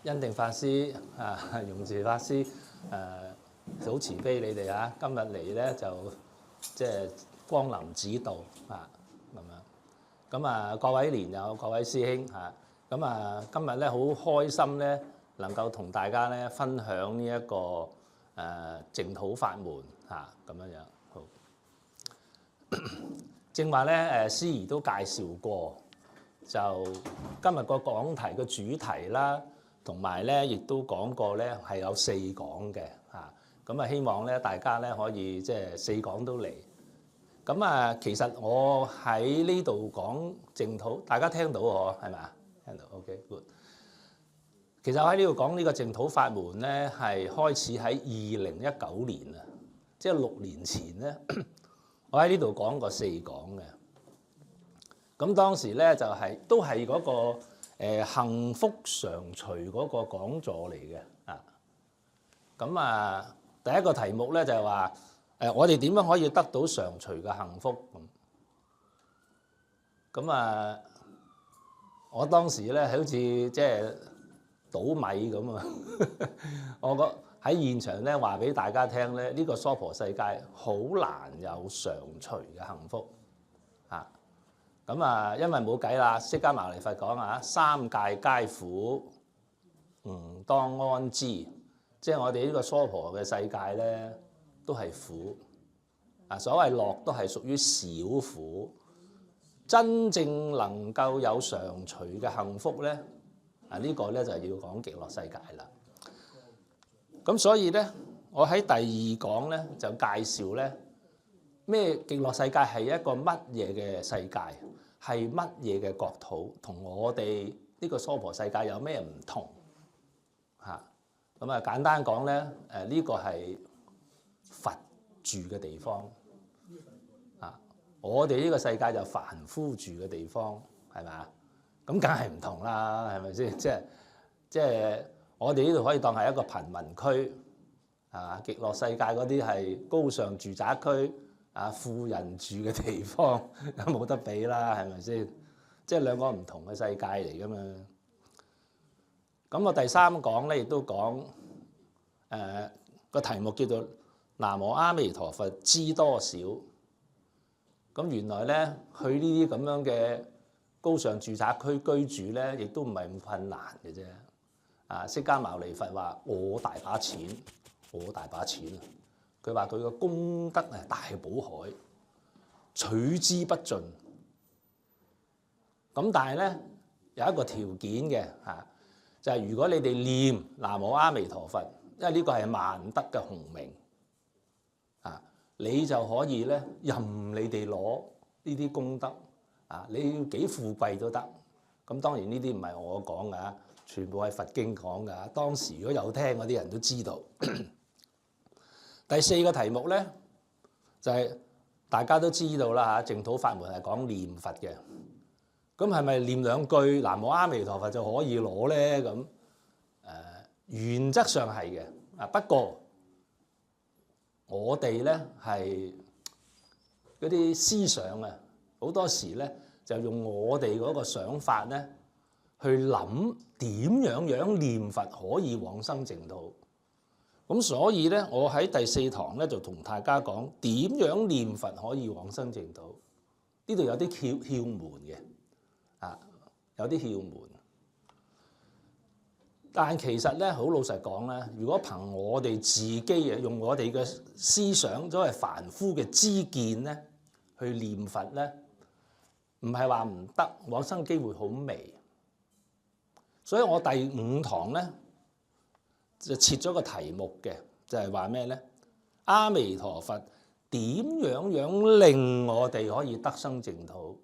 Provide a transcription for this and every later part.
恩定法師容慈法師好慈悲你哋啊！今日嚟咧就即係光臨指導咁樣。咁各位蓮友、各位師兄咁今日咧好開心咧，能夠同大家咧分享呢一個淨土法門咁樣樣。好，正話咧師儀都介紹過。就今日個講題嘅主題啦，同埋咧亦都講過咧係有四講嘅咁希望咧大家咧可以即係四講都嚟。咁其實我喺呢度講淨土，大家聽到我係咪啊？聽到 OK good。其實我喺呢度講呢個淨土法門咧，係開始喺2019年啊，即係6年前咧，我喺呢度講過四講嘅。咁當時咧就都係嗰個幸福常隨嗰個講座嚟嘅咁第一個題目咧就係話我哋點樣可以得到常隨嘅幸福咁我當時咧好似即係倒米咁啊！我喺現場咧話俾大家聽咧，呢個娑婆世界好難有常隨嘅幸福咁因為冇計啦，釋迦牟尼佛講三界皆苦，吾當安之。即係我哋呢個娑婆嘅世界咧，都係苦所謂樂都係屬於小苦，真正能夠有常隨嘅幸福咧呢個咧就係要講極樂世界啦。咁所以咧，我喺第二講咧就介紹咧咩極樂世界係一個乜嘢嘅世界，係乜嘢嘅國土，同我哋呢個娑婆世界有咩唔同咁簡單講咧呢個係佛住嘅地方我哋呢個世界就凡夫住嘅地方，係咪啊？咁梗係唔同啦，係咪先？即係我哋呢度可以當係一個貧民區極樂世界嗰啲係高尚住宅區富人住嘅地方，冇得比啦，係咪先？即係兩個唔同嘅世界嚟噶嘛。咁我第三講咧，亦都講個題目叫做南無阿彌陀佛知多少。咁原來咧去呢啲咁樣嘅高尚住宅區居住咧，亦都唔係咁困難嘅啫。釋迦牟尼佛話：我大把錢，我大把錢。佢話佢個功德係大寶海，取之不盡。咁但係咧有一個條件嘅就係如果你哋念南無阿彌陀佛，因為呢個係萬德嘅洪名你就可以咧任你哋攞呢啲功德你要幾富貴都得。咁當然呢啲唔係我講㗎，全部係佛經講㗎。當時如果有聽嗰啲人都知道。第四個題目咧就係大家都知道啦淨土法門係講念佛嘅。咁係咪念兩句南無阿彌陀佛就可以攞咧？咁原則上係嘅不過我哋咧係嗰啲思想好多時咧就用我哋嗰個想法咧去諗點樣念佛可以往生淨土。咁所以咧，我喺第四堂咧就同大家講點樣念佛可以往生淨土。呢度有啲竅門嘅有啲竅門。但其實咧，好老實講咧，如果憑我哋自己用我哋嘅思想，所謂凡夫嘅知見咧，去念佛咧，唔係話唔得，往生機會好微。所以我第五堂咧就設咗個題目嘅，就係話咩咧？阿彌陀佛點樣令我哋可以得生淨土？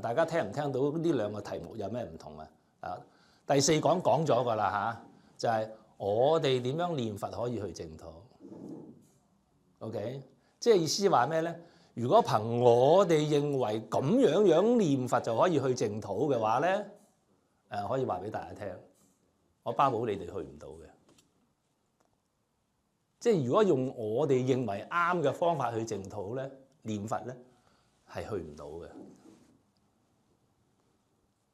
大家聽唔聽到呢兩個題目有咩唔同第四講講咗㗎啦就係我哋點樣念佛可以去淨土。OK， 即係意思話咩咧？如果憑我哋認為咁樣念佛就可以去淨土嘅話咧，可以話俾大家聽，我包保你哋去唔到嘅。即係如果用我哋認為啱嘅方法去淨土咧，念佛咧係去唔到嘅。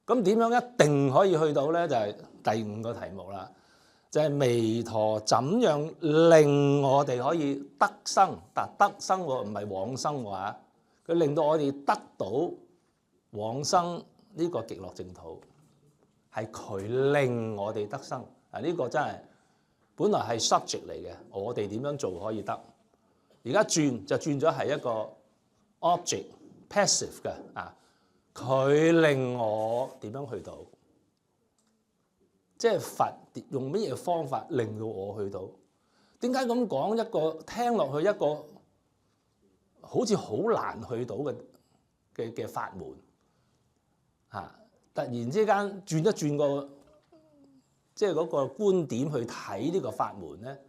咁點樣一定可以去到咧？就係第5個題目啦，就係彌陀怎樣令我哋可以得生？但得生喎唔係往生喎，佢令到我哋得到往生呢個極樂淨土，係佢令我哋得生。呢個真係本來係 subject 嚟嘅，我哋點樣做可以得？而家轉就轉咗係一個 object passive 嘅佢令我點樣去到？即係佛用乜嘢方法令到我去到？點解咁講？一個聽落去一個好似好難去到嘅法門突然之間轉一轉個即係嗰個觀點去睇呢個法門咧，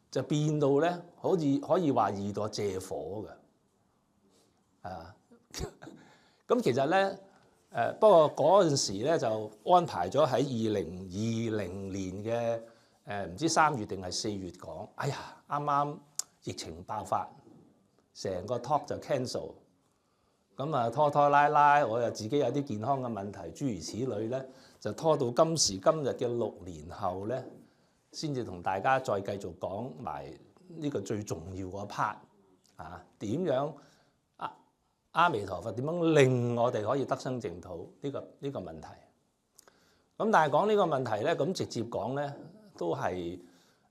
就變到咧好似可以話二度借火嘅咁其實咧不過嗰陣時咧就安排咗喺2020年嘅唔知3月定係4月講。哎呀，啱啱疫情爆發，成個 talk 就 cancel。咁拖拖拉拉，我又自己有啲健康嘅問題，諸如此類咧，就拖到今時今日嘅6年後咧，先至同大家再繼續講埋呢個最重要嗰 part 點樣阿彌陀佛點樣令我哋可以得生淨土呢個問題。咁但係講呢個問題咧，咁直接講咧都係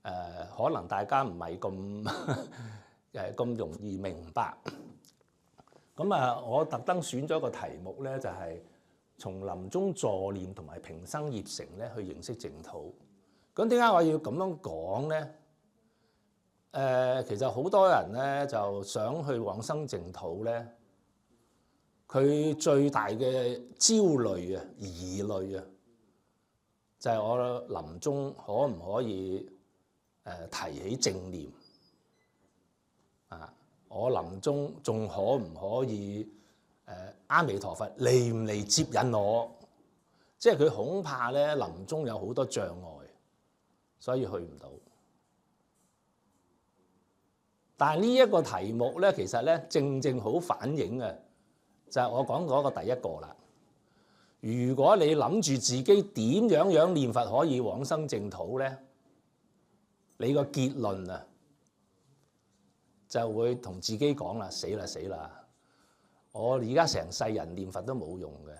可能大家唔係咁容易明白。咁我特登選咗個題目咧，就係從臨終助念同埋平生業成咧去認識淨土。咁點解我要咁樣講咧？其實好多人咧就想去往生淨土咧，佢最大嘅焦慮疑慮就係我臨終可唔可以提起正念我臨終仲可唔可以阿彌陀佛嚟唔嚟接引我？即係佢恐怕咧臨終有好多障礙，所以去唔到。但係呢一個題目咧，其實咧正正好反映就係我講嗰個第一個啦。如果你諗住自己點樣念佛可以往生淨土咧，你個結論就會同自己講啦，死啦！我而家成世人念佛都冇用嘅，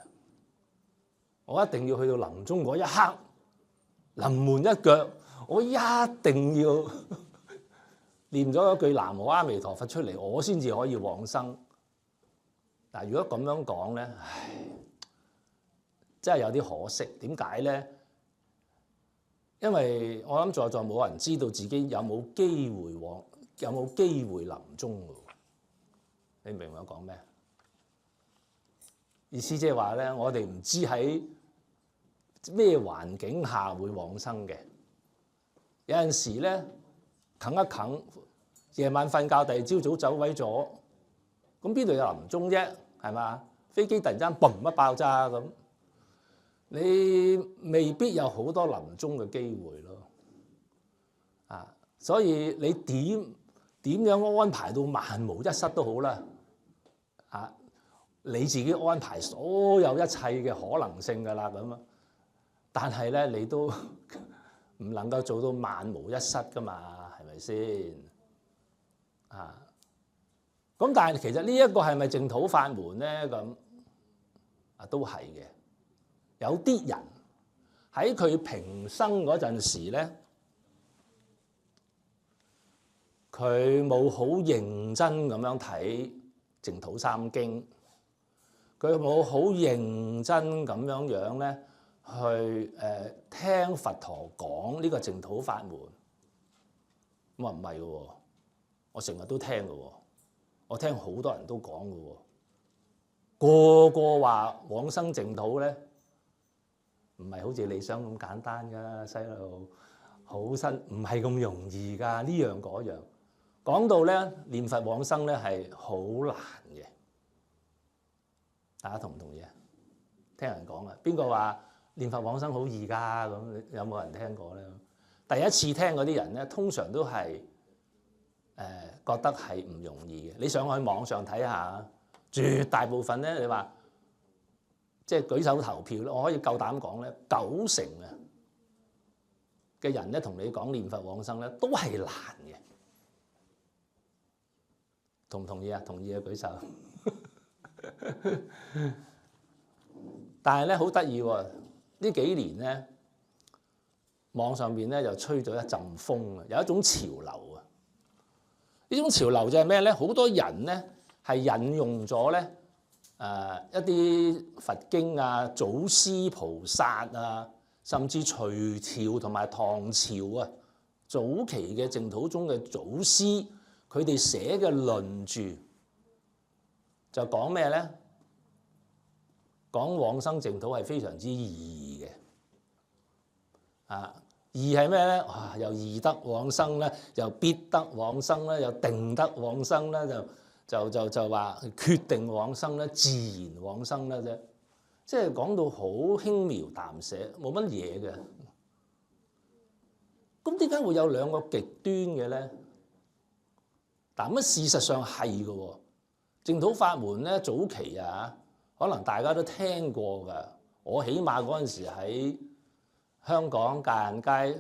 我一定要去到臨終嗰一刻，臨門一腳，我一定要念咗一句南無阿彌陀佛出嚟，我先至可以往生。嗱，如果咁樣講咧，真係有啲可惜。點解咧？因為我諗在座冇人知道自己有冇機會臨終㗎。你明唔明我講咩？意思即係話咧，我哋唔知喺咩環境下會往生嘅。有陣時咧，啃一啃，夜晚瞓覺，第二朝早走位咗，咁邊度有臨終啫？係嘛？飛機突然間嘣一爆炸咁，你未必有好多臨終嘅機會咯。所以你點樣安排到萬無一失都好啦。你自己安排所有一切嘅可能性㗎啦咁。但係咧，你都唔能夠做到萬無一失㗎嘛？係咪先？咁但係其實呢一個係咪淨土法門咧？咁都係嘅。有啲人喺佢平生嗰陣時咧，佢冇好認真咁樣睇淨土三經，佢冇好認真咁樣咧去聽佛陀講呢個淨土法門。咁話唔係嘅喎，我成日都聽嘅喎，我聽好多人都講嘅喎，個話往生淨土咧，唔係好似你想咁簡單㗎，細路好辛，唔係咁容易㗎，呢樣嗰樣。講到咧念佛往生咧係好難嘅，大家同唔同意啊？聽人講邊個話念佛往生好易㗎？咁有冇人聽過咧？第一次聽嗰啲人咧，通常都係覺得係唔容易嘅。你上去網上睇下，絕大部分咧，你話即係舉手投票咧，我可以夠膽講咧，90%嘅人咧同你講念佛往生咧都係難嘅。同唔同意啊？同意嘅舉手。但係咧好得意喎，呢幾年咧網上邊咧又吹咗一陣風啊，有一種潮流啊。呢種潮流就係咩咧？好多人咧係引用咗咧一啲佛經啊、祖師菩薩啊，甚至隋朝同埋唐朝啊早期嘅淨土宗嘅祖師，佢哋寫嘅論著就講咩咧？講往生淨土係非常之易嘅，易係咩咧？又易得往生咧，又必得往生咧，又定得往生咧，就話決定往生咧，自然往生咧啫。即係講到好輕描淡寫，冇乜嘢嘅。咁點解會有兩個極端嘅咧？但咁事實上係嘅喎，淨土法門咧早期啊，可能大家都聽過㗎。我起碼嗰陣時喺香港界限街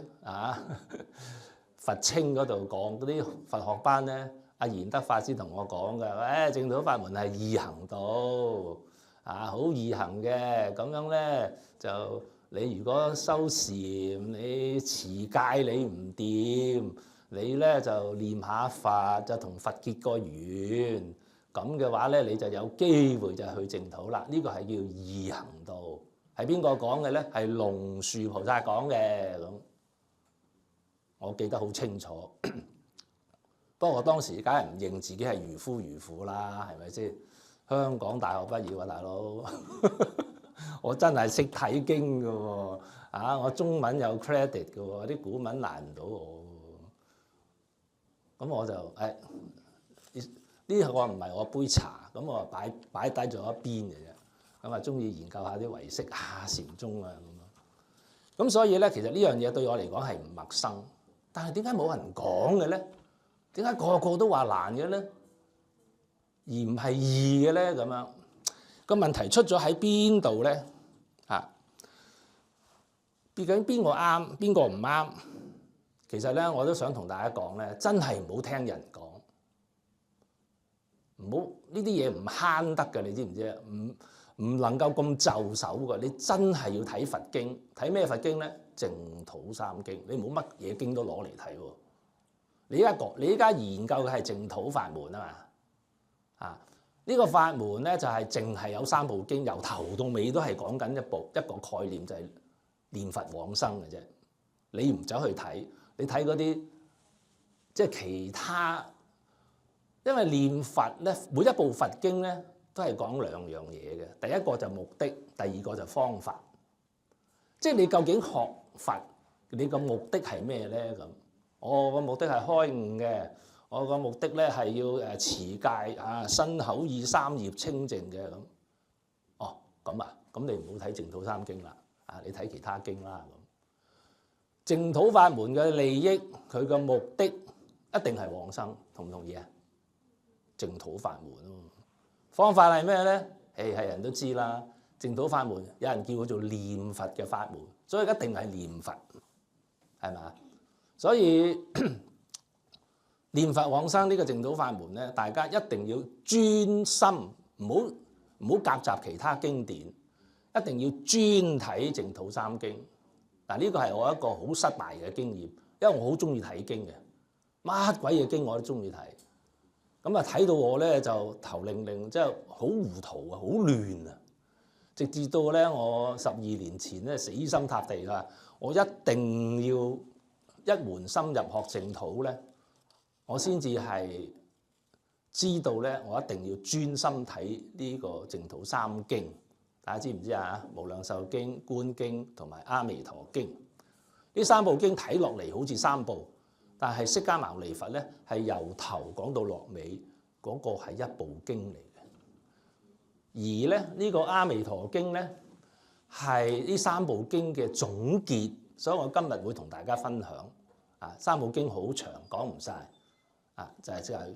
佛清嗰度講嗰啲佛學班咧，阿賢德法師同我講㗎，淨土法門係易行道好易行嘅。咁樣咧就你如果修禪，你持戒你唔掂，你咧就念下佛，就同佛結個緣，咁嘅話咧你就有機會就去淨土啦。呢個係叫易行道。係邊個講嘅咧？係龍樹菩薩講嘅。咁我記得好清楚。不過我當時梗係唔認自己係愚夫愚婦啦，係咪先？香港大學畢業啊，大佬。我真係識睇經㗎喎，我中文有 credit 㗎喎，啲古文難唔到我。咁我就呢個唔係我杯茶，咁我擺低咗一邊嘅啫。咁啊，中意研究下啲唯識禪宗啊咁樣。咁所以咧，其實呢樣嘢對我嚟講係唔陌生。但係點解冇人講嘅咧？點解個個都話難嘅咧？而唔係易嘅咧？咁樣個問題出咗喺邊度咧？究竟邊個啱，邊個唔啱？其實咧，我都想同大家講咧，真係唔好聽人講，唔好呢啲嘢唔慳得嘅，你知唔知啊？唔能夠咁就手㗎，你真係要睇佛經。睇咩佛經咧？淨土三經，你唔好乜嘢經都攞嚟睇喎。你依家研究嘅係淨土法門啊嘛，呢個法門咧就係淨係有三部經，由頭到尾都係講緊一個概念，就係念佛往生嘅啫。你唔走去睇，你睇嗰啲即係其他，因為念佛咧每一部佛經咧都係講兩樣嘢嘅。第一個就目的，第二個就方法。即係你究竟學佛，你個目的係咩咧？咁我個目的係開悟嘅，我個目的咧係要持戒身口意三業清淨嘅咁。咁你唔好睇淨土三經啦，你睇其他經啦咁。淨土法門嘅利益，佢個目的一定係往生，同唔同意啊？淨土法門方法係咩咧？係人都知啦。淨土法門有人叫佢做念佛嘅法門，所以一定係念佛，係嘛？所以念佛往生呢個淨土法門咧，大家一定要專心，唔好夾雜其他經典，一定要專睇淨土三經。嗱，呢個係我一個好失敗嘅經驗，因為我好中意睇經嘅，乜鬼嘢經我都中意睇。咁睇到我咧就頭擰擰，即係好糊塗啊，好亂啊！直至到咧我12年前咧死心塌地啦，我一定要一門深入學淨土咧，我先至係知道咧，我一定要專心睇呢個淨土三經。大家知唔知啊？無量壽經、觀經同埋阿彌陀經呢三部經睇落嚟好似三部，但係釋迦牟尼佛咧係由頭講到落尾，嗰個係一部經嚟嘅。而咧呢個阿彌陀經咧係呢三部經嘅總結，所以我今日會同大家分享。三部經好長，講唔晒，就係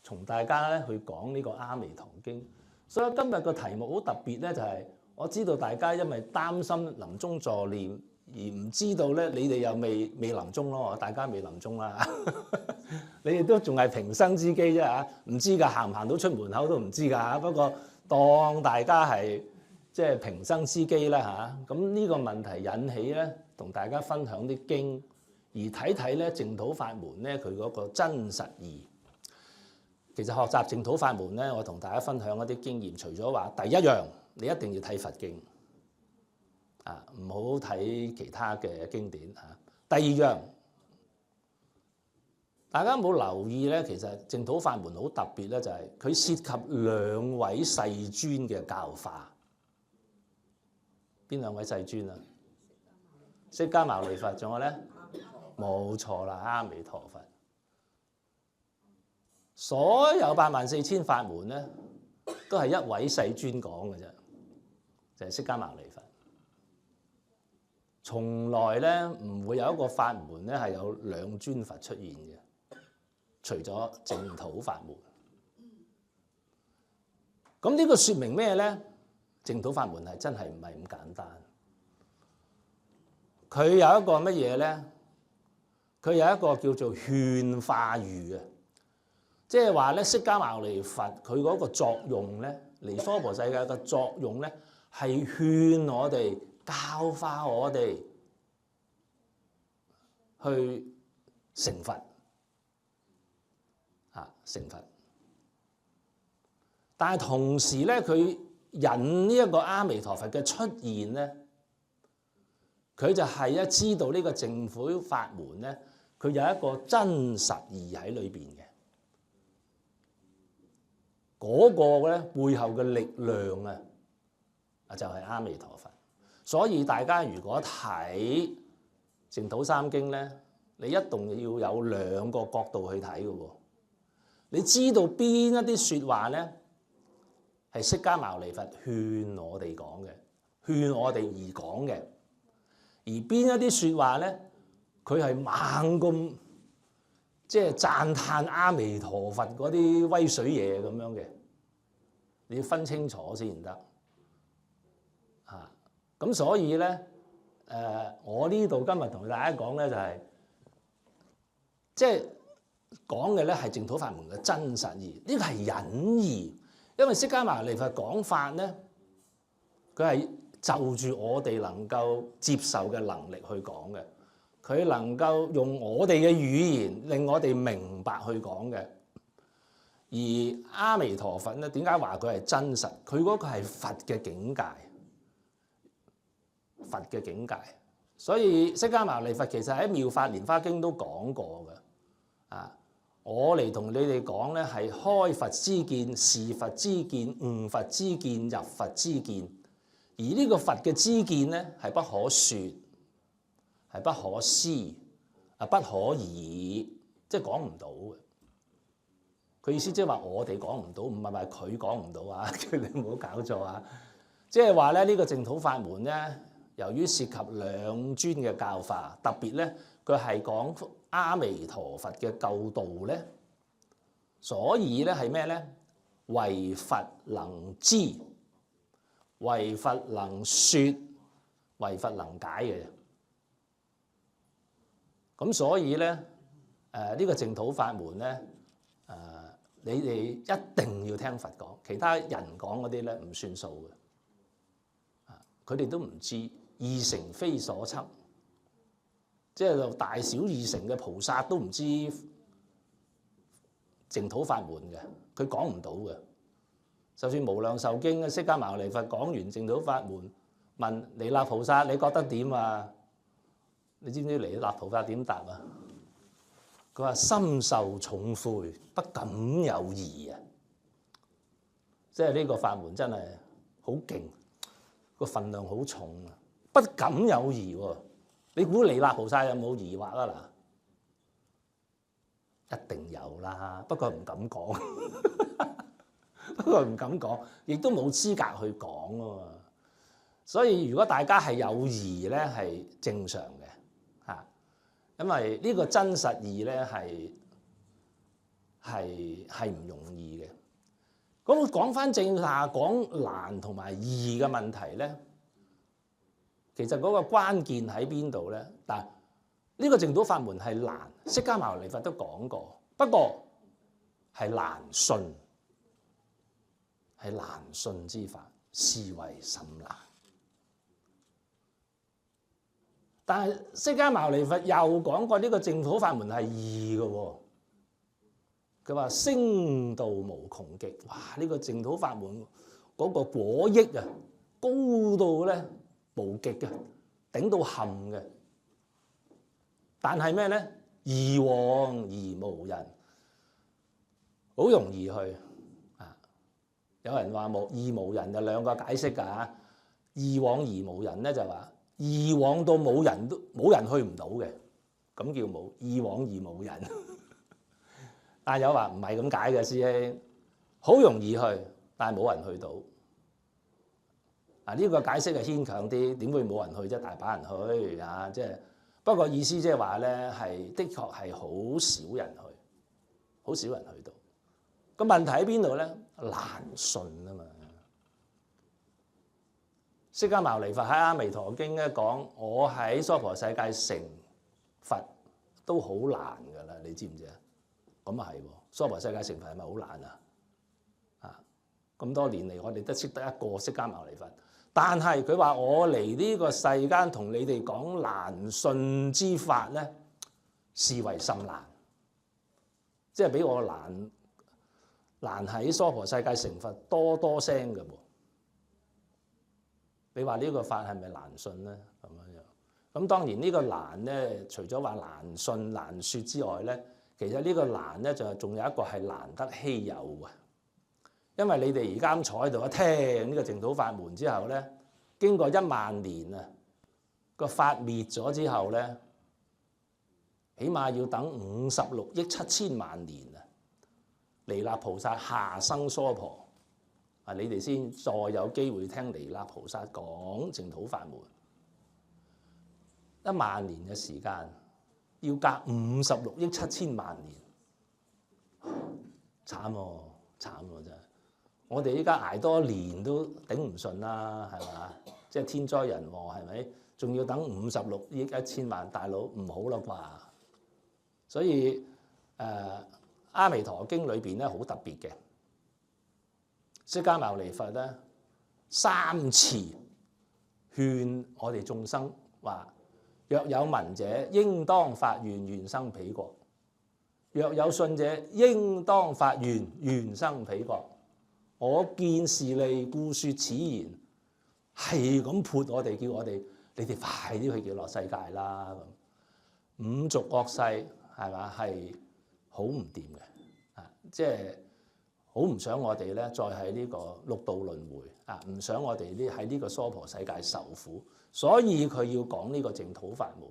同大家咧去講呢個阿彌陀經。所以今日個題目好特別咧，就係我知道大家因為擔心臨終助念而唔知道咧，你哋又未臨終咯，大家未臨終啦，你哋都仲係平生之機啫嚇，唔知㗎，行唔行到出門口都唔知㗎嚇。不過當大家係即係平生之機啦嚇，咁呢個問題引起咧，同大家分享啲經，而睇睇咧淨土法門咧佢嗰個真實義。其實學習淨土法門咧，我同大家分享一啲經驗，除咗話第一樣，你一定要睇佛經。唔好睇其他嘅經典嚇。第二樣，大家冇留意咧，其實淨土法門好特別咧，就係佢涉及兩位世尊嘅教化。邊兩位世尊啊？釋迦牟尼佛，仲有咧？冇錯啦，阿彌陀佛。所有84000法門咧，都係一位世尊講嘅啫，就係釋迦牟尼佛。從來咧唔會有一個法門咧係有兩尊佛出現嘅，除咗淨土法門。咁呢個説明咩咧？淨土法門係真係唔係咁簡單。佢有一個乜嘢咧？佢有一個叫做勸化喻啊，即係話咧釋迦牟尼佛佢嗰個作用咧，嚟娑婆世界嘅作用咧係勸我哋。教化我哋去成佛，成佛。但係同時咧，佢引呢一個阿彌陀佛嘅出現咧，佢就係知道呢個淨土法門咧，佢有一個真實義喺裏邊嘅。嗰個咧背後嘅力量啊，就係阿彌陀佛。所以大家如果睇淨土三經咧，你一定要有兩個角度去睇嘅喎。你知道邊一啲説話咧係釋迦牟尼佛勸我哋講嘅，勸我哋而講嘅，而邊一啲説話咧，佢係猛咁即係讚歎阿彌陀佛嗰啲威水嘢咁樣嘅，你要分清楚先得。咁所以咧，我呢度今日同大家講咧就係，即係講嘅咧係淨土法門嘅真實義，呢個係隱義，因為釋迦牟尼佛講法咧，佢係就住我哋能夠接受嘅能力去講嘅，佢能夠用我哋嘅語言令我哋明白去講嘅。而阿彌陀佛咧，點解話佢係真實？佢嗰個係佛嘅境界。佛嘅境界，所以釋迦牟尼佛其實喺《妙法蓮華經》都講過嘅。我嚟同你哋講咧，係開佛之見、示佛之見、悟佛之見、入佛之見。而呢個佛嘅知見咧，係不可説，係不可思，不可議，即係講唔到嘅。佢意思即係話我哋講唔到，唔係話佢講唔到啊！你唔好搞錯啊！即係話咧，呢個淨土法門咧。由於涉及兩尊嘅教化，特別咧佢係講阿彌陀佛嘅救度咧，所以咧係咩咧？唯佛能知，唯佛能説，唯佛能解嘅。咁所以咧呢個淨土法門咧你哋一定要聽佛講，其他人講嗰啲咧唔算數嘅。佢哋都唔知。二乘非所測，即係大小二乘嘅菩薩都唔知淨土法門嘅，佢講唔到嘅。就算無量壽經嘅釋迦牟尼佛講完淨土法門，問彌勒菩薩你覺得點啊？你知唔知彌勒菩薩點答啊？佢話心受重悔，不敢有疑啊！即係呢個法門真係好勁，個分量好重啊！不敢有疑喎，你估彌勒菩薩有冇疑惑啊？嗱，一定有啦，不過唔敢講，不過唔敢講，亦都冇資格去講啊嘛。所以如果大家係有疑咧，係正常嘅嚇，因為呢個真實義咧係唔容易嘅。咁講翻正下講難同埋易嘅問題咧，其實嗰個關鍵喺邊度咧？但呢個淨土法門係難，釋迦牟尼佛都講過，不過係難信，係難信之法，是為甚難。但係釋迦牟尼佛又講過呢個淨土法門係易嘅喎。佢話升到無窮極，哇！呢個淨土法門嗰個果益啊，高到咧無極嘅，頂到冚嘅。但係咩咧？易往而無人，好容易去啊！有人話易無人就兩個解釋㗎。易往而無人咧就話易往到冇人都冇人去唔到嘅，咁叫冇易往而無人。但有話唔係咁解嘅，師兄，好容易去，但係冇人去到。呢個解釋係牽強啲，點會冇人去啫？大把人去啊！即係不過意思即係話咧，係的確係好少人去，好少人去到。個問題喺邊度咧？難信啊嘛！釋迦牟尼佛喺《阿彌陀經》咧講，我喺娑婆世界成佛都好難㗎啦，你知唔知啊？咁啊係喎，娑婆世界成佛係咪好難啊？啊，咁多年嚟我哋都識得一個釋迦牟尼佛，但係佢話我嚟呢個世間同你哋講難信之法咧，是為甚難，即係比我難喺娑婆世界成佛多聲嘅喎。你話呢個法係咪難信咧？咁樣，咁當然呢個難咧，除咗話難信難説之外咧，其實呢個難咧就仲有一個係難得稀有嘅，因為你哋而家咁坐喺度一聽呢個淨土法門之後咧，經過10000年啊，個法滅咗之後咧，起碼要等56億7千萬年啊，彌勒菩薩下生娑婆。你哋先再有機會聽彌勒菩薩講淨土法門，10000年嘅時間，要隔56億7千萬年，慘喎，慘喎真係！我哋依家捱多年都頂唔順啦，係嘛？即係天災人禍係咪？仲要等56億1千萬，大佬唔好啦啩？所以阿彌陀經裏邊咧好特別嘅。釋迦牟尼佛咧3次勸我哋眾生話：若有聞者，應當發願，願生彼國；若有信者，應當發願，願生彼國。我見是利，故說此言。係咁潑我哋，叫我哋你哋快啲去極樂世界啦！五濁惡世係嘛係好唔掂嘅啊！即係。好唔想我哋咧，再喺呢個六道輪迴啊！唔想我哋喺呢個娑婆世界受苦，所以佢要講呢個淨土法門。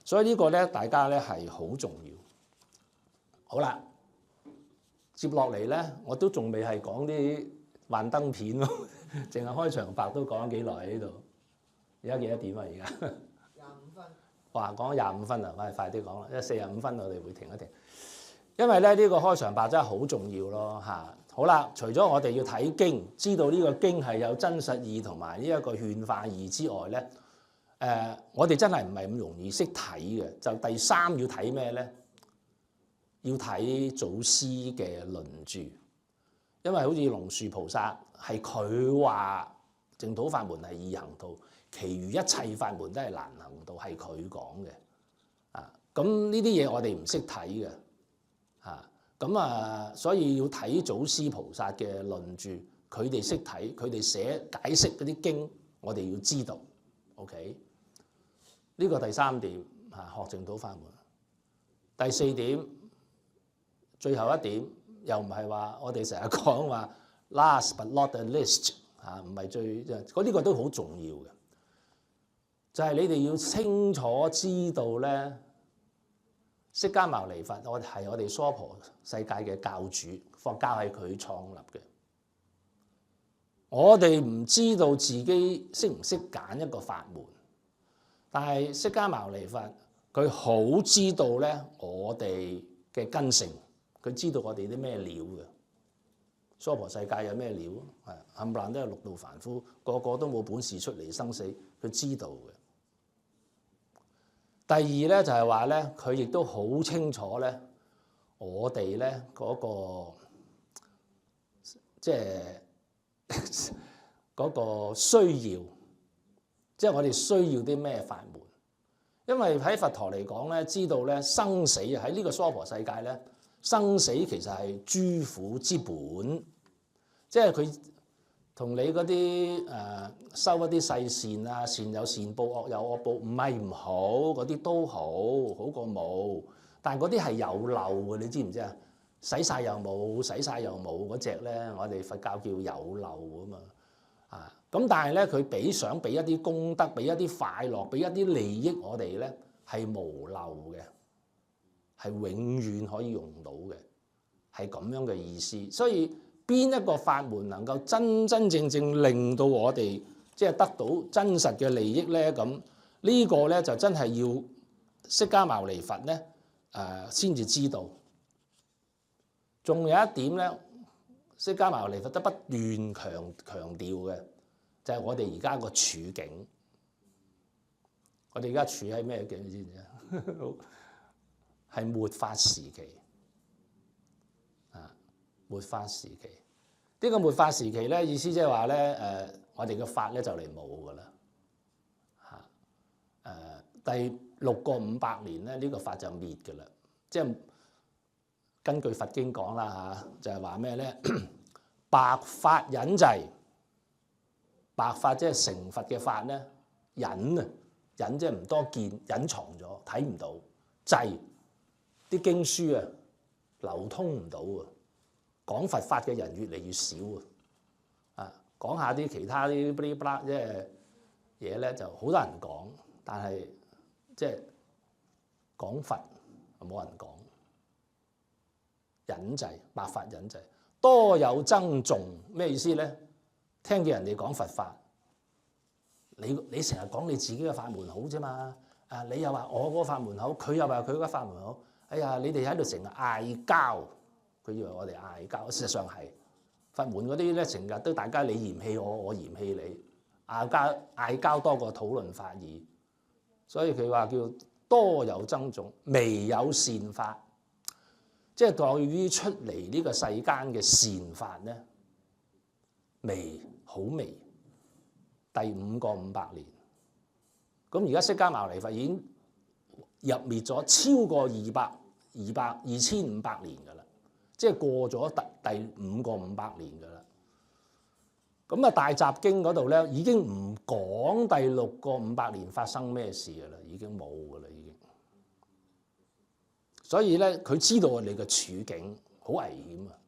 所以呢個咧，大家咧係好重要。好啦，接落嚟咧，我都仲未係講啲幻燈片咯，淨係開場白都講咗幾耐喺呢度。而家幾多點啊？而家25分。哇，講咗25分啊！快啲講啦，因為45分我哋會停一停。因為咧呢個開場白真係好重要咯嚇。好啦，除咗我哋要睇經，知道呢個經係有真實義同埋呢一個勸化義之外咧，我哋真係唔係咁容易識睇嘅。就第三要睇咩咧？要睇祖師嘅論著，因為好似龍樹菩薩係佢話淨土法門係易行道，其餘一切法門都係難行道，係佢講嘅。啊，咁呢啲嘢我哋唔識睇嘅。所以要睇祖師菩薩嘅論著，佢哋識睇，佢哋寫解釋嗰啲經，我哋要知道。OK， 呢個第三點學淨土法門。第四點，最後一點又唔係話我哋成日講話 last but not the least 唔係最呢個都好重要嘅，就係你哋要清楚知道咧。釋迦牟尼佛，我哋娑婆世界嘅教主，佛教係佢創立嘅。我哋唔知道自己識唔識揀一個法門，但係釋迦牟尼佛佢好知道咧我哋嘅根性，佢知道我哋啲咩料嘅，娑婆世界有咩料啊？冚唪唥都係六道凡夫，個個都冇本事出離生死，佢知道嘅。第二咧就係話咧，佢亦都好清楚咧，我哋咧嗰個即係嗰個需要，即係我哋需要啲咩法門？因為喺佛陀嚟講咧，知道咧生死喺呢個娑婆世界咧，生死其實係諸苦之本，即係佢同你嗰啲修一啲世善啊，善有善報，惡有惡報，唔係唔好，嗰啲都好，好過冇。但係嗰啲係有漏嘅，你知唔知啊？洗晒又冇，洗晒又冇嗰隻咧，我哋佛教叫有漏啊嘛。咁但係咧，佢想俾一啲功德，俾一啲快樂，俾一啲利益我哋咧，係無漏嘅，係永遠可以用到嘅，係咁樣嘅意思。所以邊一個法門能夠真真正正令到我哋即係得到真實嘅利益咧？咁呢個咧就真係要釋迦牟尼佛咧先至知道。仲有一點咧，釋迦牟尼佛都不斷強調嘅，就係我哋而家個處境。我哋而家處喺咩境？你知唔知啊？係末法時期啊！末法時期呢個末法時期咧，意思即係話咧我哋嘅法咧就嚟冇噶啦第6個500年咧，呢個法就滅噶啦。即係根據佛經講啦就係話咩咧？白法隱滯，白法即係成佛嘅法咧，隱啊，隱即係唔多見，隱藏咗，睇唔到。滯啲經書啊，流通唔到啊，講佛法嘅人越嚟越少啊。講下啲其他啲嗶哩吧啦即係嘢咧，就好多人講，但係即係講佛冇人講。隱滯，白法隱滯，多有僧眾，咩意思咧？聽見人哋講佛法，你成日講你自己嘅法門好啫嘛？你又話我嗰個法門好，佢又話佢嗰個法門好。哎呀，你哋喺度成日嗌交，佢以為我哋嗌交，事實上係佛門嗰啲咧，成日都大家你嫌棄我，我嫌棄你，嗌交多過討論法義。所以佢話叫多有僧眾，微有善法。即係對於出嚟呢個世間嘅善法咧，微好微。第5個500年，咁而家釋迦牟尼佛已經入滅咗超過2500年㗎啦，即係過咗第5個500年㗎啦。咁啊，大集經嗰度咧已經唔講第6個500年發生咩事㗎啦，已經冇㗎啦，已經。所以咧，佢知道我哋嘅處境好危險啊！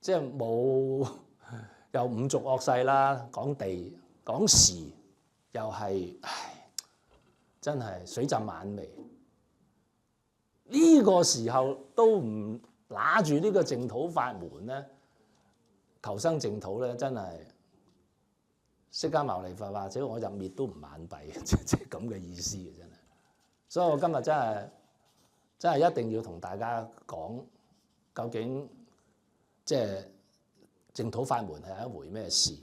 即係冇又五濁惡世啦，講地講時又係，真係水浸眼眉。呢個時候都唔拿住呢個淨土法門咧，求生淨土咧，真係釋迦牟尼佛或者我入滅都唔晚閉，即係咁嘅意思嘅真係。所以我今日真係一定要同大家講，究竟即係淨土法門係一回咩事？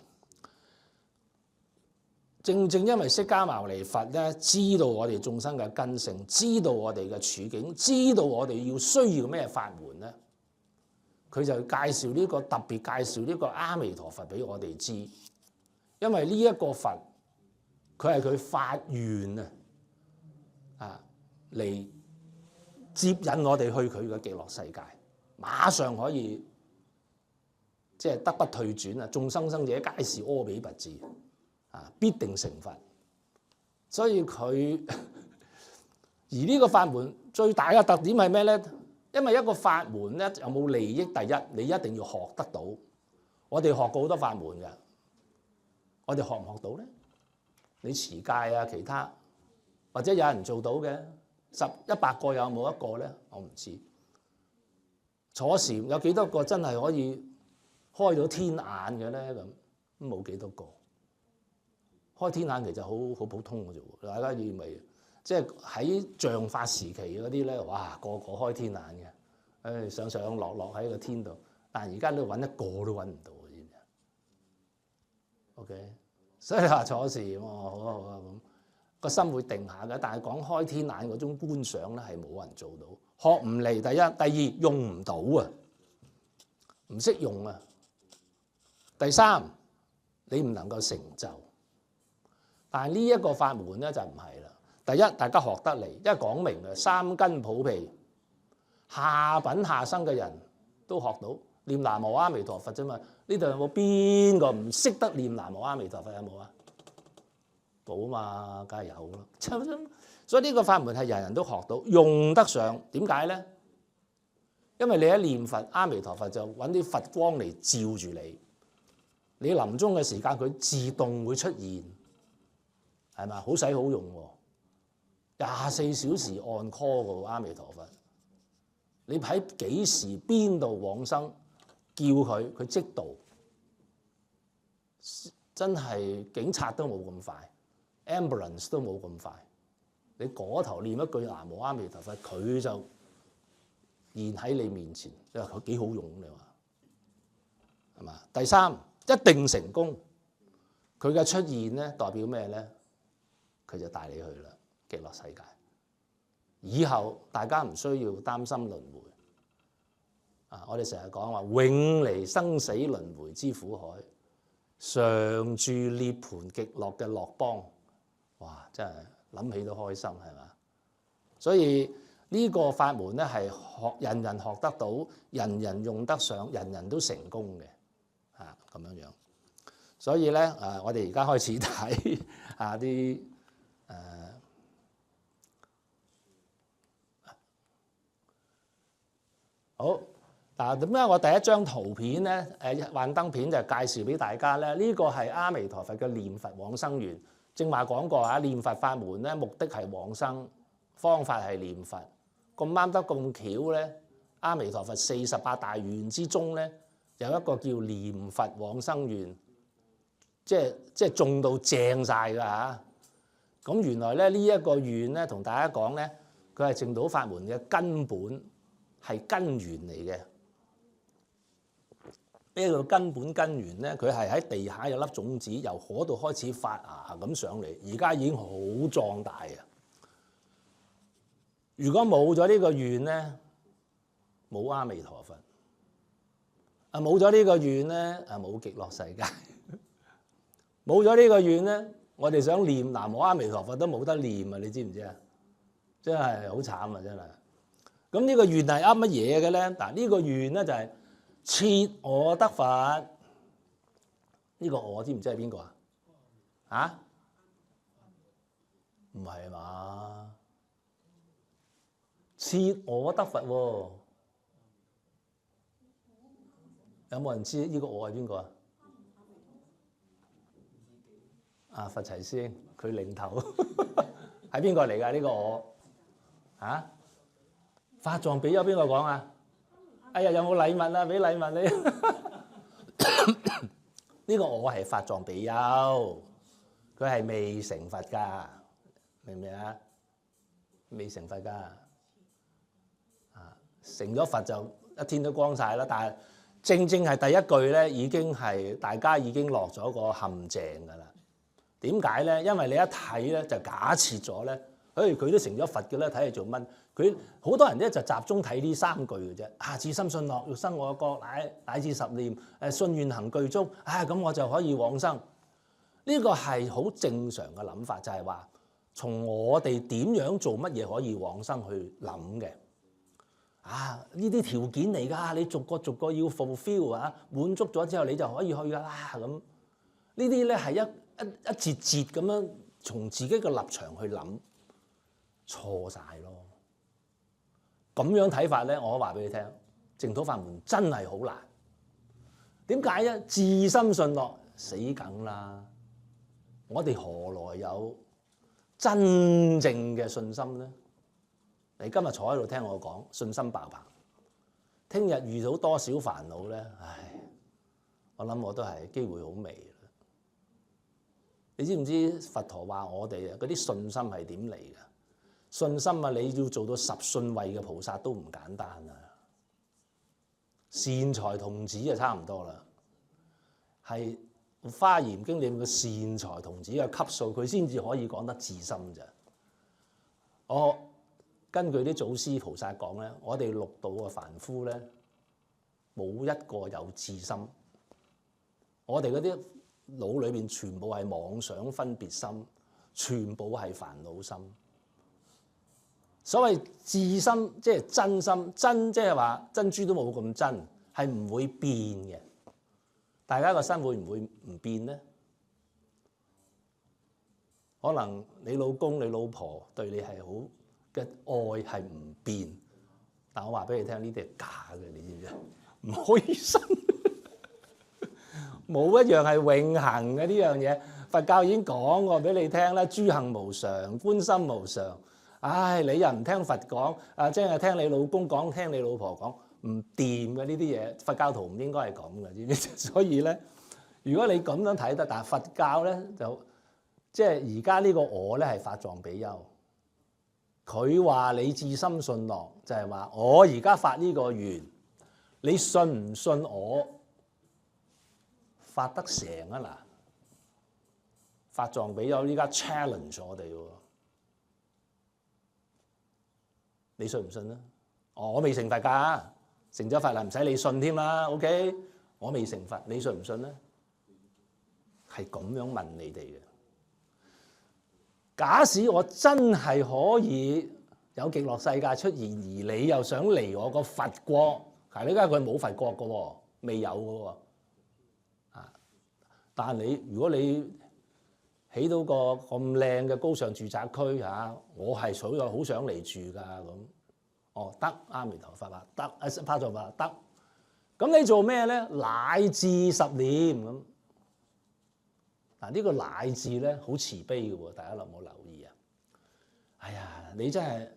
正正因為釋迦牟尼佛咧，知道我哋眾生嘅根性，知道我哋嘅處境，知道我哋要需要咩法門咧，佢就介紹呢個特別介紹呢個阿彌陀佛俾我哋知。因為呢一個佛，佢係佢發願嚟接引我哋去佢嘅極樂世界，馬上可以即係得不退轉啊！眾生生者皆是阿鞞跋致必定成佛。所以佢而呢個法門最大嘅特點係咩咧？因為一個法門咧有冇利益，第一你一定要學得到。我哋學過好多法門嘅，我哋學唔學到咧？你持戒啊，其他或者有人做到嘅。100個有冇一個咧？我唔知。坐禪有幾多個真係可以開到天眼嘅咧？咁冇幾多個。開天眼其實好普通嘅啫喎，大家以為即係喺像法時期嗰啲咧，哇個個開天眼嘅，上上落落喺個天度，但係而家你揾一個都揾唔到，知唔知啊 ？OK， 所以你話坐禪，好啊好啊咁，個心會定下嘅。但係講開天眼嗰種觀想咧，係冇人做到，學唔嚟。第一，第二用唔到啊，唔識用啊。第三，你唔能夠成就。但係呢一個法門咧就唔係啦。第一，大家學得嚟，因為講明嘅三根普被，下品下生嘅人都學到念南無阿彌陀佛啫嘛。呢度有冇邊個唔識得念南無阿彌陀佛？有冇啊？冇嘛，梗係有咯。所以呢個法門係人人都學到，用得上。點解咧？因為你一念佛阿彌陀佛就揾啲佛光嚟照住你，你臨終嘅時間佢自動會出現，係咪？好使好用喎，24小時按 call 嘅阿彌陀佛。你喺幾時邊度往生，叫佢，佢即到，真係警察都冇咁快 ，ambulance 都冇咁快。你嗰頭念一句南無阿彌陀佛，佢就現喺你面前，你話佢幾好用？你話係嘛？第三，一定成功。佢嘅出現咧，代表咩咧？佢就帶你去啦，極樂世界。以後大家唔需要擔心輪迴。啊，我哋成日講話永離生死輪迴之苦海，常住涅槃極樂嘅樂邦。哇！真係諗起都開心，係嘛？所以呢個法門咧係人人學得到，人人用得上，人人都成功嘅。咁樣樣。所以咧我哋而家開始睇下啲好。嗱，點解我第一張圖片咧幻燈片就介紹俾大家咧？呢個係阿彌陀佛嘅念佛往生願。正話講過啊，念佛法門咧目的係往生，方法係念佛。咁啱得咁巧咧，阿彌陀佛48大願之中咧有一個叫念佛往生願，即係中到正晒㗎嚇。咁原來咧呢一個願咧同大家講咧，佢係淨土法門嘅根本，係根源嚟嘅。呢個根本根源咧，佢係喺地下有粒種子，由嗰度開始發芽咁上嚟，而家已經好壯大啊！如果冇咗呢個願咧，冇阿彌陀佛啊，冇咗呢個願咧啊，冇極樂世界，冇咗呢個願咧，我哋想念南無阿彌陀佛都冇得念啊！你知唔知啊？真係好慘啊！真係。咁呢個願係噏乜嘢嘅咧？嗱，呢個願咧就係設我得佛。呢個我知唔知係邊個啊？嚇？唔係嘛？設我得佛喎，有冇人知呢個我係邊個啊？啊，佛齊師兄，佢領頭係邊個嚟㗎？呢個我嚇？法藏比丘邊個講啊？哎呀，有冇禮物啊？俾禮物你。呢個我係法藏比丘，佢係未成佛㗎，明唔明啊？未成佛㗎，成咗佛就一天都光晒啦。但係正正係第一句咧，已經係大家已經落咗個陷阱㗎啦。點解咧？因為你一睇咧就假設咗咧，佢都成咗佛嘅咧，睇嚟做乜？佢好多人咧就集中睇呢3句嘅啫。啊，至心信樂，欲生我國，乃至十念，信願行具足，咁我就可以往生。呢個係好正常嘅諗法，就係話從我哋點樣做乜嘢可以往生去諗嘅。呢啲條件嚟㗎，你逐個逐個要 fulfill 滿足咗之後你就可以去㗎啦。咁呢啲咧係一節節咁樣從自己嘅立場去諗，錯晒咯。咁樣睇法咧，我話俾你聽，淨土法門真係好難。點解啊？至心信樂死梗啦！我哋何來有真正嘅信心咧？你今日坐喺度聽我講，信心爆棚。聽日遇到多少煩惱咧？我諗我都係機會好微。你知唔知佛陀話我哋嗰啲信心係點嚟㗎？信心你要做到10信位嘅菩薩都唔簡單啊！善財童子就差唔多啦，係《華嚴經》裏面嘅善財童子嘅級數，佢先至可以講得至深咋。我根據啲祖師菩薩講咧，我哋六道嘅凡夫咧，冇一個有至深。我哋嗰啲腦裏邊全部係妄想分別心，全部係煩惱心。所謂至深即係真心，真即係話珍珠都冇咁真，係唔會變嘅。大家個心會唔會唔變咧？可能你老公你老婆對你係好嘅愛係唔變，但我話俾你聽，呢啲係假嘅，你知唔知啊？唔可以信，冇一樣係永恆嘅呢樣嘢。佛教已經講過俾你聽啦，諸行無常，觀心無常。唉，你又唔聽佛講，即係聽你老公講，聽你老婆講，唔掂嘅呢啲嘢。佛教徒唔應該係咁嘅，知唔知？所以咧，如果你咁樣睇得，但係佛教咧就即係而家呢個我咧係法藏比丘，佢話你至心信樂，就係話我而家發呢個願，你信唔信我發得成啊？嗱，法藏比丘依家 challenge 我哋喎。你信唔信咧？我未成佛㗎，成咗佛啦，唔使你信添啦。OK， 我未成佛，你信唔信咧？係咁樣問你哋嘅。假使我真係可以有極樂世界出現，而你又想嚟我個佛國，係呢家佢冇佛國㗎喎，未有㗎喎。啊！但係如果你起到個咁靚嘅高尚住宅區嚇，我係好想嚟住㗎咁。哦，得，阿彌陀佛話得，法藏話得。咁你做咩咧？乃至10念咁。嗱，呢個乃至咧好慈悲嘅喎，大家有冇留意啊？哎呀，你真係，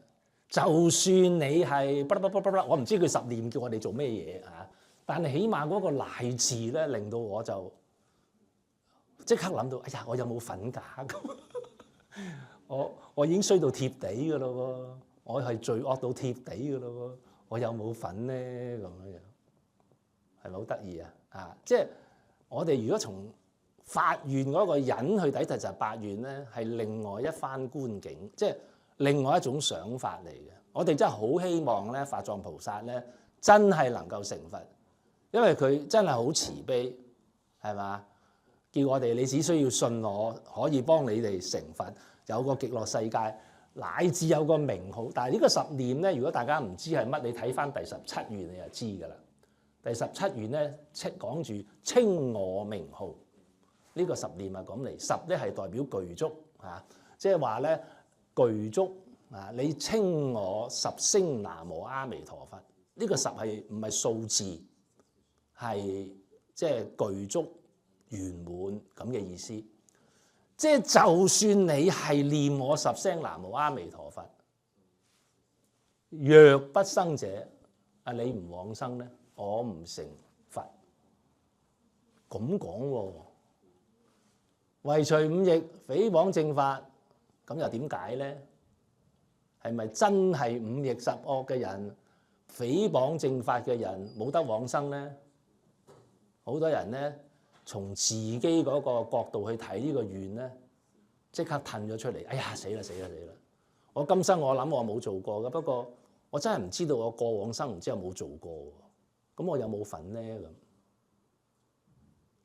就算你係我唔知佢10念叫我哋做咩嘢啊？但係起碼嗰個乃至咧，令到我就即刻諗到，哎呀，我有冇份㗎？我已經衰到貼地㗎咯喎，我係罪惡到貼地㗎咯喎，我有冇份咧？咁樣係咪好得意啊？啊，即係我哋如果從發願嗰個人去睇就發願咧，係另外一番觀景，即係另外一種想法嚟嘅。我哋真係好希望咧，法藏菩薩咧真係能夠成佛，因為佢真係好慈悲，係嘛？叫我哋你只需要信我，可以幫你哋成佛，有個極樂世界，乃至有個名號。但係呢個10念咧，如果大家唔知係乜，你睇翻第17願你就知㗎啦。第17願咧，講住稱我名號。呢個10念啊咁嚟，10咧係代表具足啊，即係話咧具足啊，你稱我10聲南無阿彌陀佛。呢個10係唔係數字，係即係具足圓滿咁嘅意思。即係就算你係念我10聲南無阿彌陀佛，若不生者，啊你唔往生咧，我唔成佛。咁講喎。為除五逆，誹謗正法，咁又點解咧？係咪真係五逆十惡嘅人、誹謗正法嘅人冇得往生咧？好多人咧，從自己嗰個角度去睇呢個願咧，即刻褪咗出嚟。哎呀，死啦！我今生我諗我冇做過嘅，不過我真係唔知道我過往生唔知有冇做過，咁我有冇份咧？咁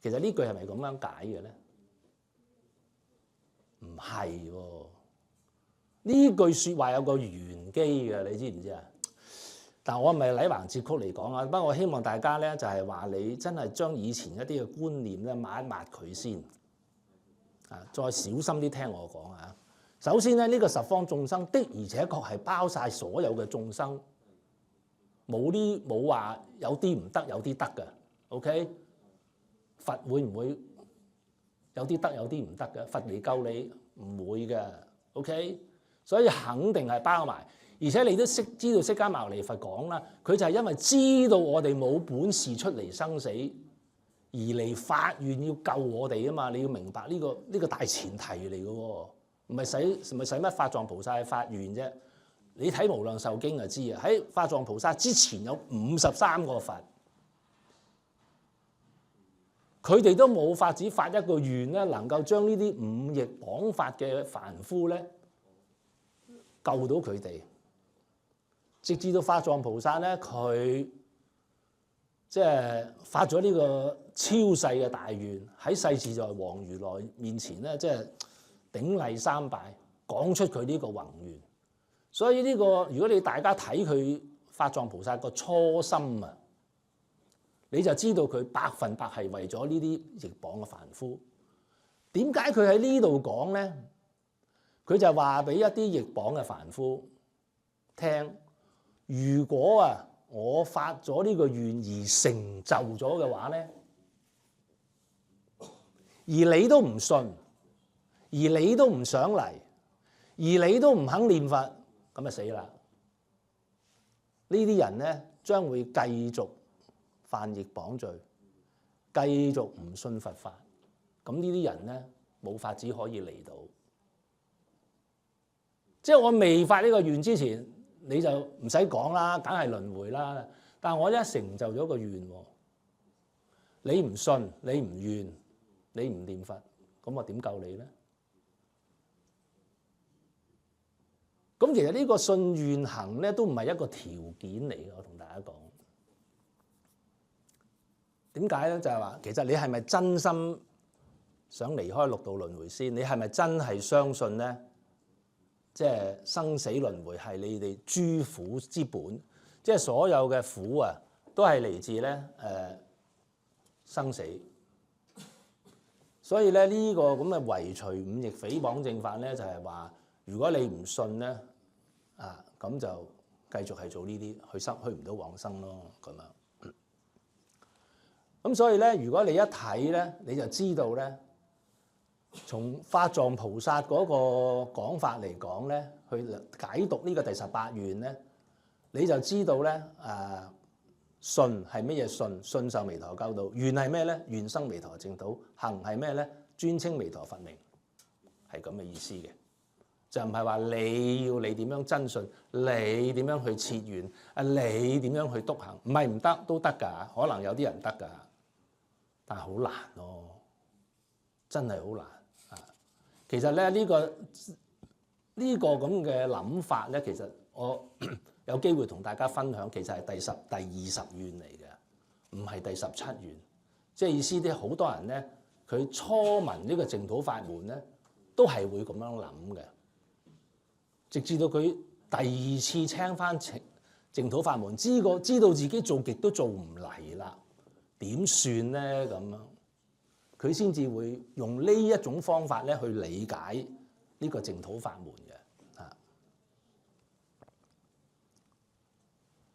其實呢句係咪咁樣解嘅咧？唔係喎，呢句説話有個玄機嘅，你知唔知啊？但我唔係禮橫節曲嚟講啊，不過我希望大家咧就係話你真係將以前一啲嘅觀念咧抹一抹佢先，啊，再小心啲聽我講啊。首先咧，呢個十方眾生的而且確係包晒所有嘅眾生，冇話有啲唔得，有啲得嘅。OK， 佛會唔會有啲得有啲唔得嘅？佛嚟救你唔會嘅。OK， 所以肯定係包埋。而且你都知道釋迦牟尼佛講啦，佢就係因為知道我哋冇本事出嚟生死，而嚟發願要救我哋啊嘛！你要明白呢個大前提嚟嘅喎，唔係使乜法藏菩薩去發願啫？你睇《無量壽經》就知啊，喺法藏菩薩之前有53個佛，佢哋都冇法子發一個願咧，能夠將呢啲五逆綁法嘅凡夫咧救到佢哋。直至到法藏菩薩咧，佢即係發咗呢個超世嘅大願，喺世自在王如來面前咧，即係頂禮三拜，講出佢呢個宏願。所以呢個如果你大家睇佢法藏菩薩個初心啊，你就知道佢100%係為咗呢啲逆綁嘅凡夫。點解佢喺呢度講咧？佢就話俾一啲逆綁嘅凡夫聽，如果啊我發咗呢個願而成就咗嘅話咧，而你都唔信，而你都唔想嚟，而你都唔肯念佛，咁就死啦！呢啲人咧將會繼續犯逆綁罪，繼續唔信佛法。咁呢啲人咧冇法子可以嚟到。即係我未發呢個願之前，你就唔使講啦，梗係輪迴啦。但係我一成就咗個願，你唔信，你唔願，你唔念佛，咁我點救你咧？咁其實呢個信願行咧都唔係一個條件嚟嘅，我同大家講。點解咧？就係話其實你係咪真心想離開六道輪迴先？你係咪真係相信咧？即係生死輪迴係你哋諸苦之本，即係所有嘅苦啊，都係嚟自咧生死。所以咧呢個咁嘅唯除五逆誹謗正法咧，就係話如果你唔信咧啊，咁就繼續係做呢啲，去唔到往生咯咁樣。咁所以咧，如果你一睇咧，你就知道咧。從法藏菩薩嗰個講法嚟講咧，去解讀呢個第18願咧，你就知道咧信係乜嘢信？信受彌陀救度。願係咩咧？願生彌陀淨土。行係咩咧？專稱彌陀佛名，係咁嘅意思嘅。就唔係話你點樣真信，你點樣去設願，你點樣去篤行，唔係唔得都得㗎，可能有啲人得㗎，但係好難咯，真係好難。其實咧呢個咁嘅諗法咧，其實我有機會同大家分享，其實係第20願嚟嘅，唔係第17願。即係意思啲好多人咧，佢初聞呢個淨土法門咧，都係會咁樣諗嘅。直至到佢第2次聽翻淨土法門，知道自己做極都做唔嚟啦，點算咧咁樣？佢先至會用呢一種方法咧去理解呢個淨土法門嘅。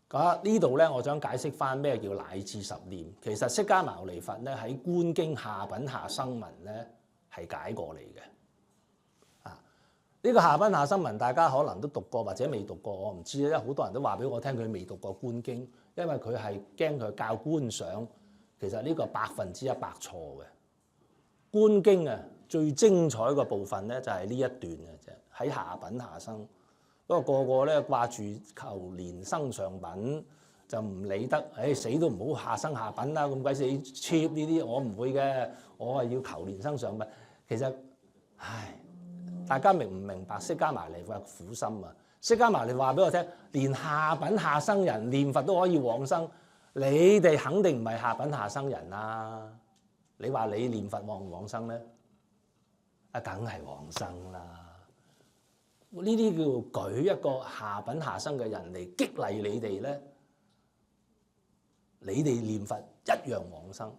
咁呢度咧，我想解釋翻咩叫乃至十念。其實釋迦牟尼佛咧喺《觀經下品下生文》咧係解過嚟嘅。呢個下品下生文大家可能都讀過或者未讀過，我唔知，因為好多人都話俾我聽佢未讀過《觀經》，因為佢係驚佢教觀想，其實呢個100%錯嘅。觀經啊，最精彩嘅部分咧就係呢一段嘅啫，喺下品下生。不過個個咧掛住求連生上品，就唔理得，死都唔好下生下品啦，咁鬼死 cheap 呢啲，我唔會嘅，我係要求連生上品。其實，大家明唔明白釋迦牟尼佛嘅苦心啊？釋迦牟尼話俾我聽，連下品下生人念佛都可以往生，你哋肯定唔係下品下生人啦。你話你念佛往唔往生咧？梗係往生啦！呢啲叫舉一個下品下生嘅人嚟激勵你哋咧，你哋念佛一樣往生。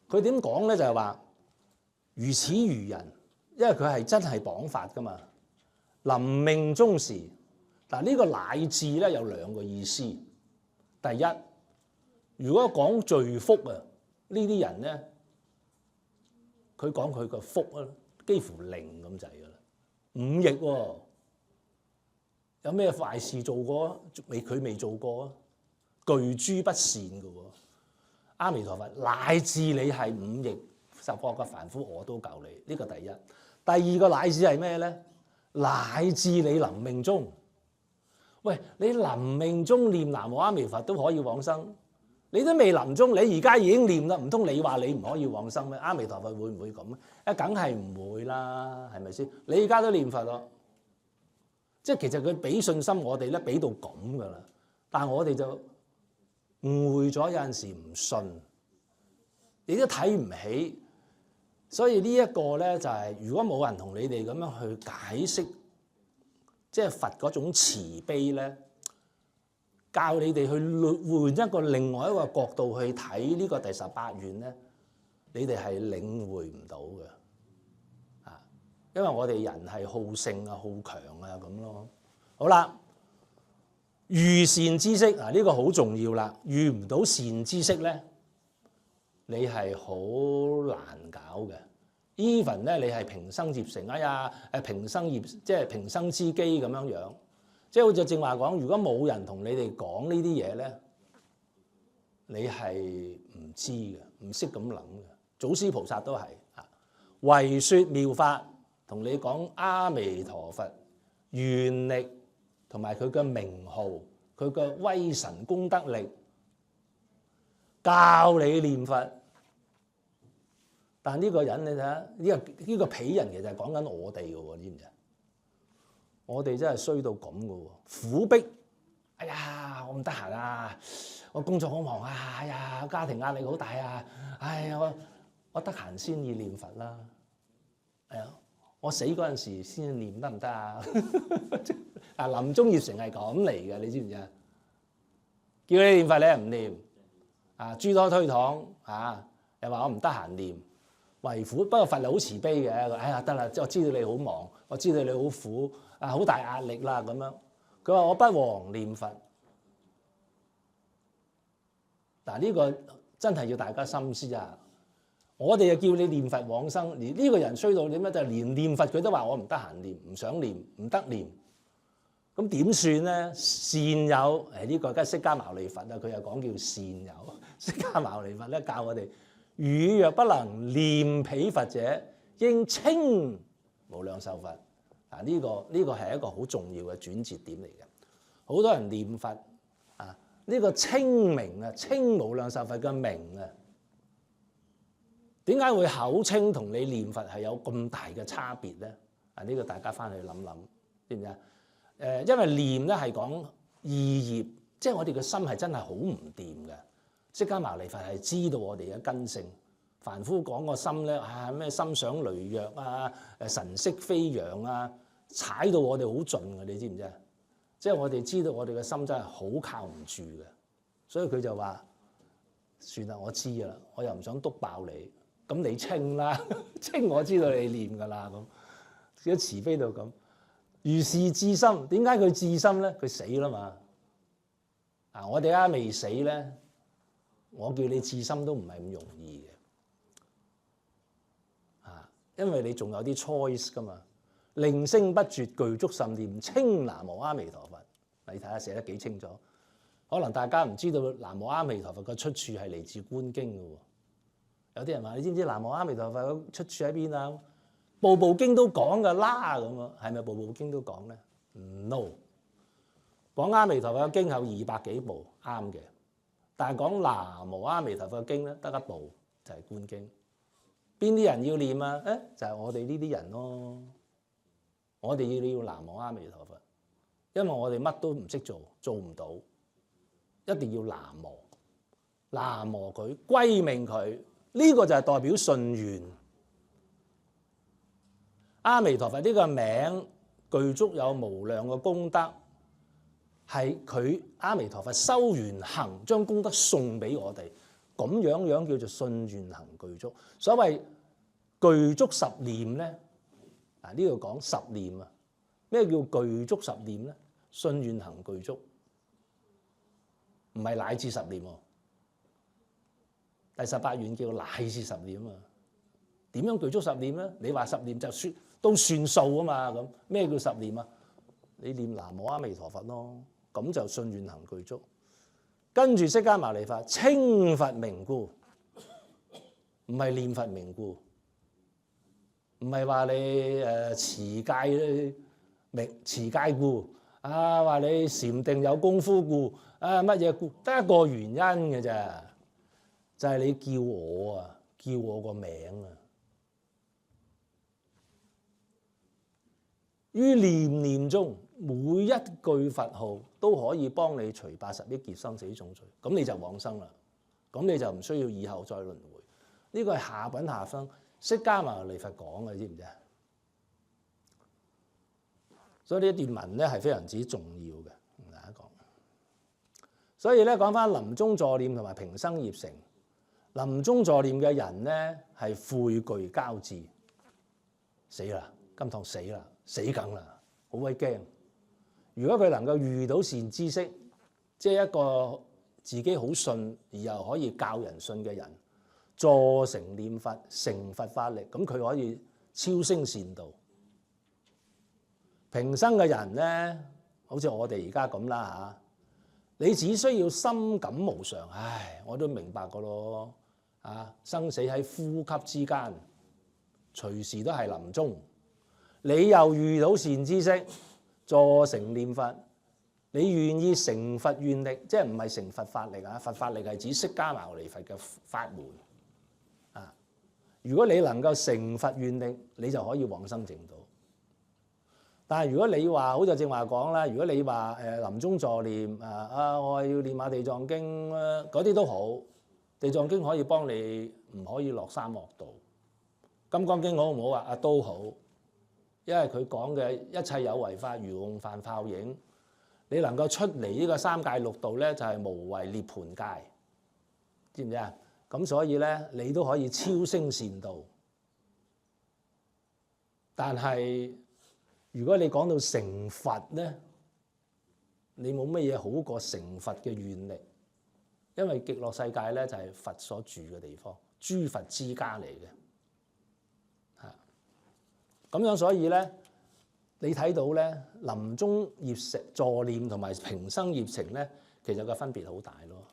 佢點講咧？就係話如此如人，因為佢係真係綁法噶嘛。臨命終時，嗱呢個乃至咧有2個意思。第一，如果講罪福啊，呢啲人咧。佢講佢個福啊，幾乎零咁滯噶啦。五逆喎，有咩壞事做過？佢未做過啊，具諸不善嘅喎。阿彌陀佛，乃至你係五逆十惡嘅凡夫，我都救你。呢個第一。第2個乃至係咩咧？乃至你臨命終，喂，你臨命終念南無阿彌佛都可以往生，你都未臨終，你而家已經念啦，唔通你話你唔可以往生咩？阿彌陀佛會唔會咁啊？梗係唔會啦，係咪先？你而家都念佛咯，即係其實佢俾信心我哋咧，俾到咁噶啦。但係我哋就誤會咗，有陣時唔信，你都睇唔起。所以呢一個咧就係，如果冇人同你哋咁樣去解釋，即係佛嗰種慈悲咧。教你哋去換一個另外一個角度去睇呢個第18願咧，你哋係領會唔到嘅，啊，因為我哋人係好勝啊、好強啊咁咯。好啦，遇善知識啊，呢個好重要啦。遇唔到善知識咧，你係好難搞嘅。even 咧，你係平生業成，哎呀，平生業即係平生之機咁樣樣。即係好似正話講，如果冇人同你哋講呢啲嘢咧，你係唔知嘅，唔識咁諗嘅。祖師菩薩都係啊，為説妙法，同你講阿彌陀佛願力同埋佢嘅名號，佢嘅威神功德力，教你念佛。但呢個人你睇下，呢個鄙人其實係講緊我哋嘅喎，知唔知啊？我哋真係衰到咁嘅喎，苦逼！哎呀，我唔得閒啊，我工作好忙啊，哎呀，家庭壓力好大啊，哎呀，我得閒先要念佛啦。係啊，我死嗰陣時先念得唔得啊？啊，臨終業成係咁嚟嘅，你知唔知啊？叫你念佛你又唔念，啊，諸多推搪啊，又話我唔得閒念，為苦。不過佛係好慈悲嘅，哎呀得啦，我知道你好忙，我知道你好苦。啊，好大壓力啦咁樣，佢話我不遑念佛。嗱，呢個真係要大家深思啊！我哋就叫你念佛往生，而呢個人衰到點咧？就連念佛佢都話我唔得閒念，唔想念，唔得念。咁點算咧？善友，呢個梗係釋迦牟尼佛啦，佢又講叫善友。釋迦牟尼佛咧教我哋：汝若不能念彼佛者，應稱無量壽佛。嗱，呢個係一個好重要嘅轉折點嚟嘅。好多人念佛啊，呢個稱名啊，稱無量壽佛嘅名啊，點解會口稱同你念佛係有咁大嘅差別咧？啊，呢個大家翻去諗諗，知唔知啊？因為念咧係講意業，即係我哋嘅心係真係好唔掂嘅。釋迦牟尼佛係知道我哋嘅根性。凡夫講個心咧，啊咩心想雷躍啊，神色飛揚啊，踩到我哋好盡嘅，你知唔知啊？即係我哋知道我哋嘅心真係好靠唔住嘅，所以佢就話：算啦，我知㗎啦，我又唔想篤爆你，咁你稱啦，稱我知道你念㗎啦，咁佢慈悲到咁。如是至心，點解佢至心咧？佢死啦嘛。啊，我哋而家未死咧，我叫你至心都唔係咁容易嘅。因為你仲有啲 choice 噶嘛，令聲不絕，具足甚念，稱南無阿彌陀佛。你睇下寫得幾清楚。可能大家唔知道南無阿彌陀佛嘅出處係嚟自觀經嘅喎。有啲人話：你知唔知南無阿彌陀佛嘅出處喺邊啊？部部經都講㗎啦，咁啊，係咪部部經都講咧 ？No， 講阿彌陀佛嘅經有200幾部，啱嘅。但係講南無阿彌陀佛嘅經咧，得一部就係觀經。邊啲人要念啊？就係我哋呢啲人咯。我哋要南無阿彌陀佛，因為我哋乜都唔識做，做唔到，一定要南無，南無佢，歸命佢。呢個就係代表信願。阿彌陀佛呢個名具足有無量嘅功德，係佢阿彌陀佛修完行，將功德送俾我哋。咁樣叫做信願行具足。所謂具足十念咧，嗱呢度講十念啊。咩叫具足十念咧？信願行具足，唔係乃至十念喎。第18願叫乃至十念啊。點樣具足十念咧？你話十念就算都算數啊嘛。咁咩叫十念啊？你念南無阿彌陀佛咯，咁就信願行具足。跟住釋迦牟尼佛稱佛名故，唔係念佛名故，唔係話你持戒故啊話你禪定有功夫故，啊乜嘢故，得一個原因嘅啫，就係你叫我啊，叫我個名啊。於念念中，每一句佛號都可以幫你除80億劫生死重罪，咁你就往生啦。咁你就唔需要以後再輪迴。呢個係下品下生，釋迦牟尼佛講嘅，知唔知啊？所以呢一段文咧係非常之重要嘅，同大家講。所以咧講翻臨終助念同埋平生業成，臨終助念嘅人咧係悔懼交至，死啦，今趟死啦，死梗啦，好鬼驚。如果佢能夠遇到善知識，即係一個自己好信而又可以教人信嘅人，助成念佛，成佛法力，咁佢可以超升善道。平生嘅人咧，好似我哋而家咁啦嚇，你只需要心感無常，唉，我都明白個咯，啊，生死喺呼吸之間，隨時都係臨終。你又遇到善知識，助成念佛，你願意成佛願力，即係唔係成佛法力啊？佛法力係指釋迦牟尼佛嘅法門啊。如果你能夠成佛願力，你就可以往生淨土。但係如果你話好似正話講啦，如果你話臨終助念我係要念下地藏經啦，嗰啲都好，地藏經可以幫你唔可以落三惡道。金剛經好唔好啊？都好，因為佢講嘅一切有為法如夢幻泡影，你能夠出嚟呢個三界六道咧，就係無為涅槃界，知唔知啊？咁所以咧，你都可以超升善道。但係如果你講到成佛咧，你冇乜嘢好過成佛嘅願力，因為極樂世界咧就係佛所住嘅地方，諸佛之家嚟嘅。咁樣所以咧，你睇到咧，臨終業成助念同埋平生業成咧，其實個分別好大咯。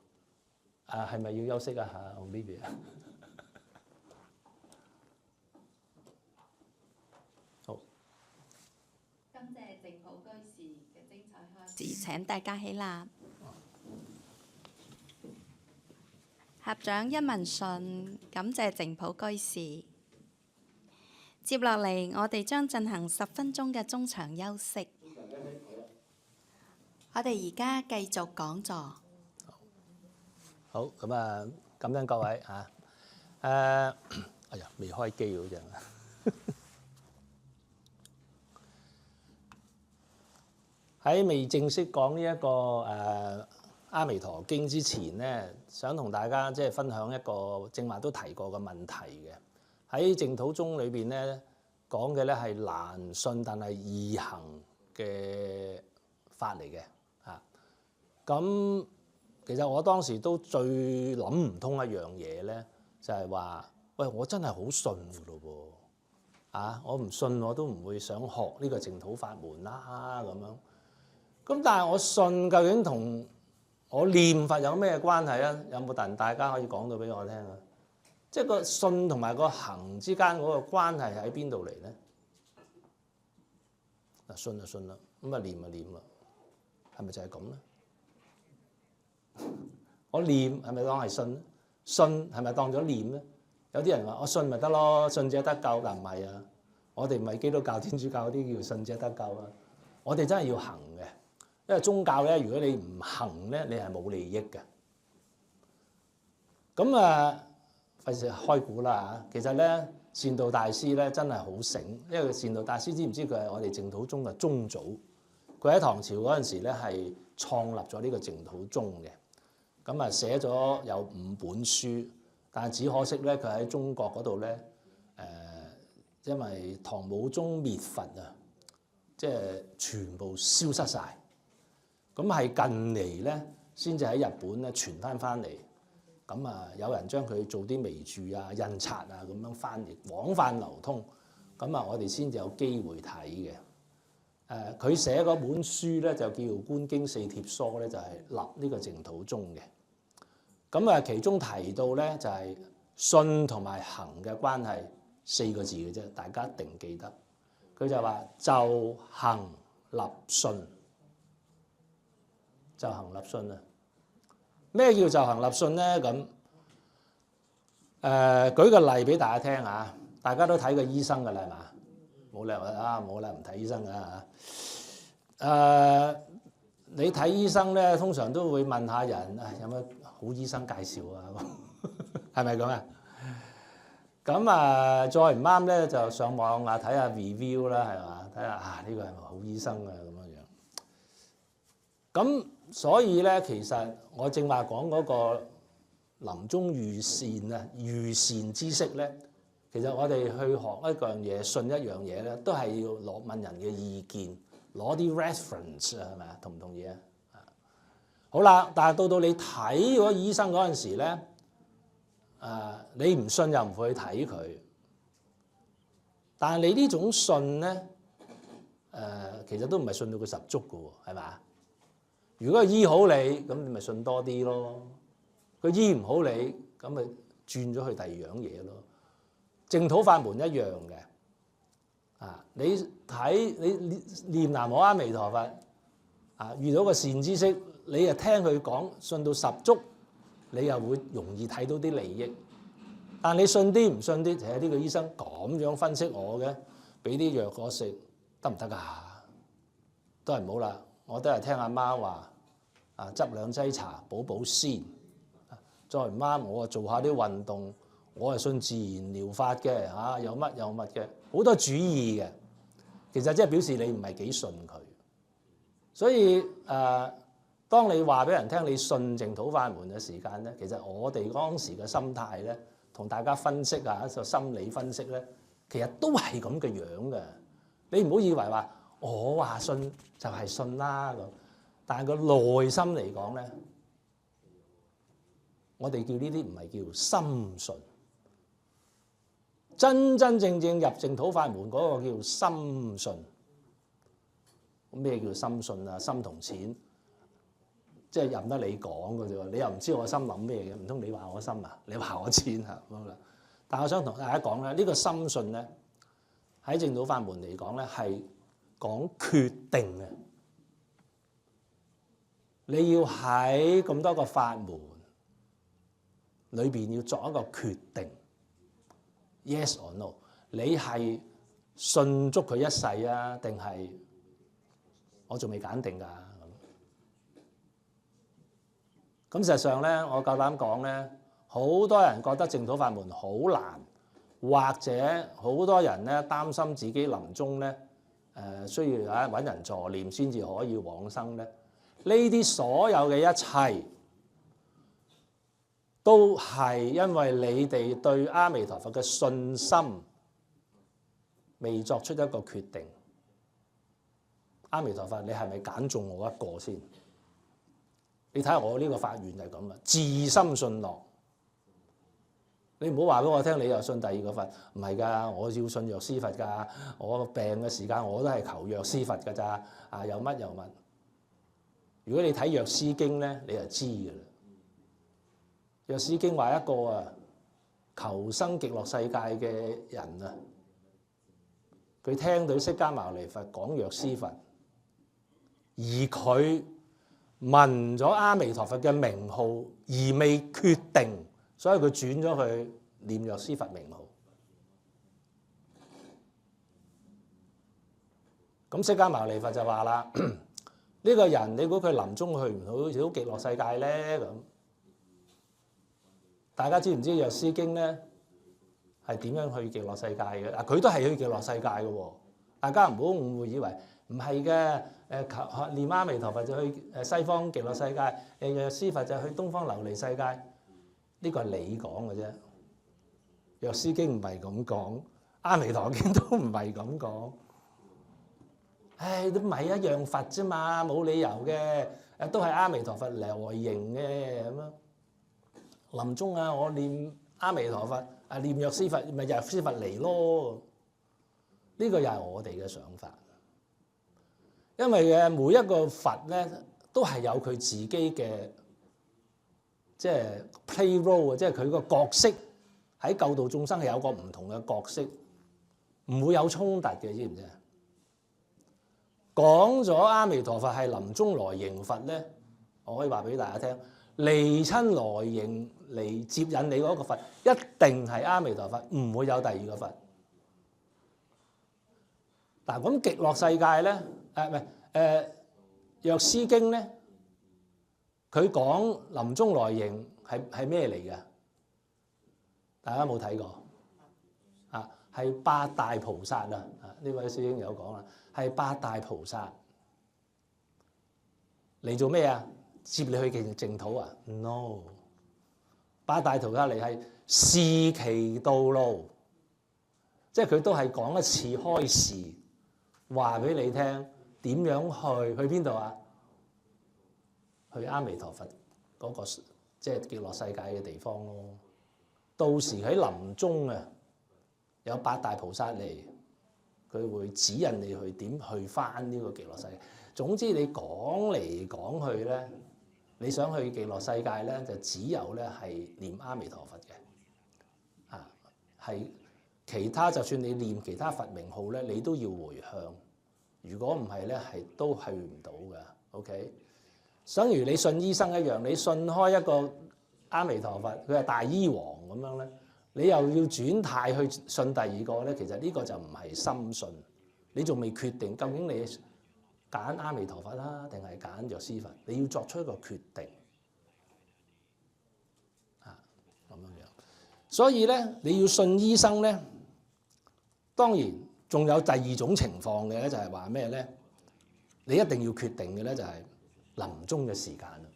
係咪要休息一下？我 Vivi 啊，好。感謝淨土居士嘅精彩開示，請大家起立。合掌一問訊，感謝淨土居士。接落嚟，我哋將進行10分鐘嘅中場休息。我哋而家繼續講座。好，咁啊，感恩各位嚇。哎呀，未開機嗰陣。喺未正式講呢一個阿彌陀經之前咧，想同大家即係分享一個正話都提過嘅問題嘅。喺淨土宗裏邊咧講嘅咧係難信但係易行嘅法嚟嘅嚇。咁其實我當時都最諗唔通一樣嘢咧，就係話：喂，我真係好信㗎咯喎！啊，我唔信我都唔會想學呢個淨土法門啦咁樣。咁但係我信究竟同我念佛有咩關係啊？有冇大家可以講到俾我聽啊？即係個信同埋個行之間嗰個關係喺邊度嚟咧？嗱，信就信啦，咁啊念就念啦，係咪就係咁咧？我念係咪當係信？信係咪當咗念咧？有啲人話我信咪得咯，信者得救，嗱唔係啊！我哋唔係基督教、天主教嗰啲叫信者得救啊！我哋真係要行嘅，因為宗教咧，如果你唔行咧，你係冇利益嘅。咁費事開估啦嚇，其實咧善導大師咧真係好醒，因為善導大師知唔知佢係我哋淨土宗嘅宗祖？佢喺唐朝嗰陣時咧係創立咗呢個淨土宗嘅，咁啊寫咗有5本書，但係只可惜咧佢喺中國嗰度咧因為唐武宗滅佛啊，即係全部消失晒。咁係近嚟咧先至喺日本咧傳翻嚟。咁啊，有人將佢做啲微注啊、印刷啊咁樣翻譯，廣泛流通。咁啊，我哋先至有機會睇嘅。佢寫嗰本書咧就叫《觀經四帖疏》咧，就係立呢個淨土宗嘅。咁啊，其中提到咧就係信同埋行嘅關係4個字嘅啫，大家一定記得。佢就話就行立信，就行立信啊！咩叫就行立信咧？咁舉個例俾大家聽嚇，大家都睇過醫生㗎啦，係嘛？冇理由啊，冇啦，唔睇醫生㗎嚇。你睇醫生咧，通常都會問下人有冇好醫生介紹啊？係咪咁啊？咁再唔啱咧，就上網睇下 review 啦，係嘛？睇下呢個係咪好醫生啊咁樣樣。咁所以咧，其實我正話講嗰個臨終預善啊、預善知識咧，其實我哋去學一樣嘢、信一樣嘢咧，都係要問人嘅意見，攞啲 reference 啊，係咪啊？同唔同意啊？好啦，但係到你睇嗰醫生嗰陣時咧，你唔信又唔會去睇佢，但係你呢種信咧，其實都唔係信到佢十足嘅喎，係咪？如果佢醫好你，咁你咪信多啲咯。佢醫唔好你，咁咪轉咗去第二樣嘢咯。淨土法門一樣嘅，你睇你念南無阿彌陀佛，遇到個善知識，你又聽佢講，信到十足，你又會容易睇到啲利益。但你信啲唔信啲，就係呢個醫生咁樣分析我嘅，俾啲藥我食得唔得㗎？都係唔好啦。我都係聽阿媽話，執兩劑茶補補先。再唔啱，我做下啲運動，我係信自然療法嘅，有乜有乜嘅，好多主意嘅。其實即係表示你唔係幾信佢。所以當你話俾人聽你信淨土法門嘅時間咧，其實我哋當時嘅心態咧，同大家分析就心理分析咧，其實都係咁嘅樣嘅。你唔好以為話我話信就係信啦咁，但係個內心嚟講咧，我哋叫呢啲唔係叫心信，真真正正入淨土法門嗰個叫心信。咩叫心信啊？心同錢，即係任得你講嘅啫喎。你又唔知我心諗咩嘅，唔通你話我心啊？你話我錢啊？咁啦。但係我想同大家講咧，呢個心信咧喺淨土法門嚟講咧係講決定嘅。你要喺咁多個法門裏邊要作一個決定 ，yes or no？ 你係信足佢一世啊，定係我仲未揀定㗎？咁事實上咧，我夠膽講咧，好多人覺得淨土法門好難，或者好多人咧擔心自己臨終咧需要揾人助念先至可以往生咧。呢啲所有嘅一切，都係因為你哋對阿彌陀佛嘅信心未作出一個決定。阿彌陀佛，你係咪揀中我一個先？你睇下我呢個法願係咁啊，自心信樂。你唔好話俾我聽，你又信第二個佛，唔係㗎，我要信藥師佛㗎。我病嘅時間我都係求藥師佛㗎咋，有乜有乜。如果你睇藥師經咧，你就知㗎啦。藥師經話一個求生極樂世界嘅人啊，佢聽到釋迦牟尼佛講藥師佛，而佢聞咗阿彌陀佛嘅名號而未決定，所以佢轉咗去念藥師佛名號。咁釋迦牟尼佛就話啦：呢個人你估佢臨終去唔到極樂世界咧？咁大家知唔知藥師經咧係點樣去極樂世界嘅？佢都係去極樂世界嘅喎。大家唔好誤會以為唔係嘅。念阿彌陀佛就去西方極樂世界，藥師佛就去東方琉璃世界。呢個係你講嘅啫。藥師經唔係咁講，阿彌陀經都唔係咁講。都唔係一樣佛啫嘛，冇理由嘅。都係阿彌陀佛嚟外形嘅咁樣。臨終我念阿彌陀佛，念藥師佛，咪藥師佛嚟咯。呢個又係我哋嘅想法，因為每一個佛咧都係有佢自己嘅即係 play role 即係佢個角色喺救度眾生係有個唔同嘅角色，唔會有衝突嘅，知唔知啊？講咗阿彌陀佛係臨終來迎佛咧，我可以話俾大家聽，嚟親來迎嚟接引你嗰個佛，一定係阿彌陀佛，唔會有第二個佛。嗱，咁極樂世界咧，藥師經咧，佢講臨終來迎係咩嚟嘅？大家有冇睇過？啊，係八大菩薩啊！呢位師兄有講啦，係八大菩薩嚟做咩啊？接你去淨土啊 ？No， 八大菩薩嚟係示其道路，即係佢都係講一次開示，話俾你聽點樣去邊度啊？去阿彌陀佛嗰個即係極樂世界嘅地方咯。到時喺臨終啊，有八大菩薩嚟，佢會指引你去點去返呢個極樂世界。總之你講嚟講去咧，你想去極樂世界咧，就只有咧係念阿彌陀佛嘅，啊係其他就算你念其他佛名號咧，你都要回向。如果唔係咧，係都去唔到嘅。OK， 等於你信醫生一樣，你信開一個阿彌陀佛，佢係大醫王咁樣咧，你又要轉態去信第二個咧，其實呢個就唔係深信，你仲未決定究竟你揀阿彌陀佛啦，定係揀藥師佛，你要作出一個決定啊，咁樣樣。所以咧，你要信醫生咧，當然仲有第二種情況嘅咧，就係話咩咧？你一定要決定嘅咧，就係臨終嘅時間啦。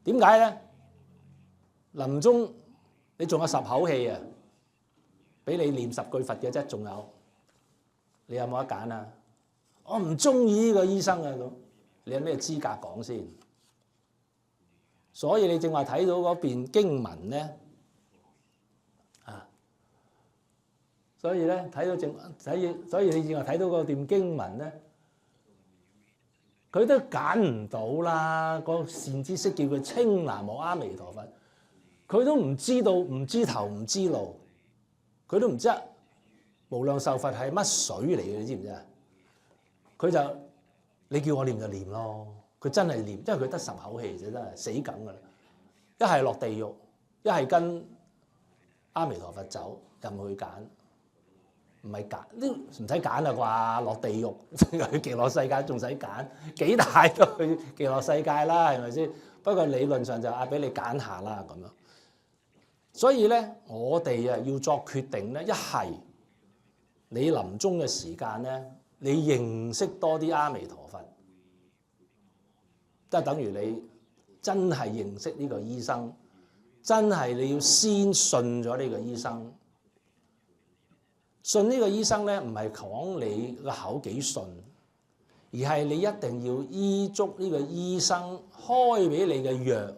點解咧？臨終你仲有10口氣啊，俾你念10句佛嘅啫，仲有你有冇得揀啊？我唔中意呢個醫生啊，咁你有咩資格講先？所以你正話睇到嗰邊經文咧，啊，所以咧睇到所以你正話睇到嗰段經文咧，佢都揀唔到啦。個善知識叫佢稱南無阿彌陀佛，佢都唔知道，唔知頭唔知路，佢都唔知無量壽佛係乜水嚟嘅，你知唔知啊？佢就你叫我念就念咯，佢真係念，因為佢得10口氣啫，真係死梗噶啦。一係落地獄，一係跟阿彌陀佛走，任佢揀，唔係揀呢唔使揀啦啩？落地獄去極樂世界仲使揀？幾大都去極樂世界啦，係咪先？不過理論上就俾你揀下啦咁樣。所以咧，我哋啊要作決定咧，一係你臨終嘅時間咧。你認識多啲阿彌陀佛，即係等於你真係認識呢個醫生，真係你要先信咗呢個醫生。信呢個醫生咧，唔係講你個口幾順，而係你一定要依足呢個醫生開俾你嘅藥，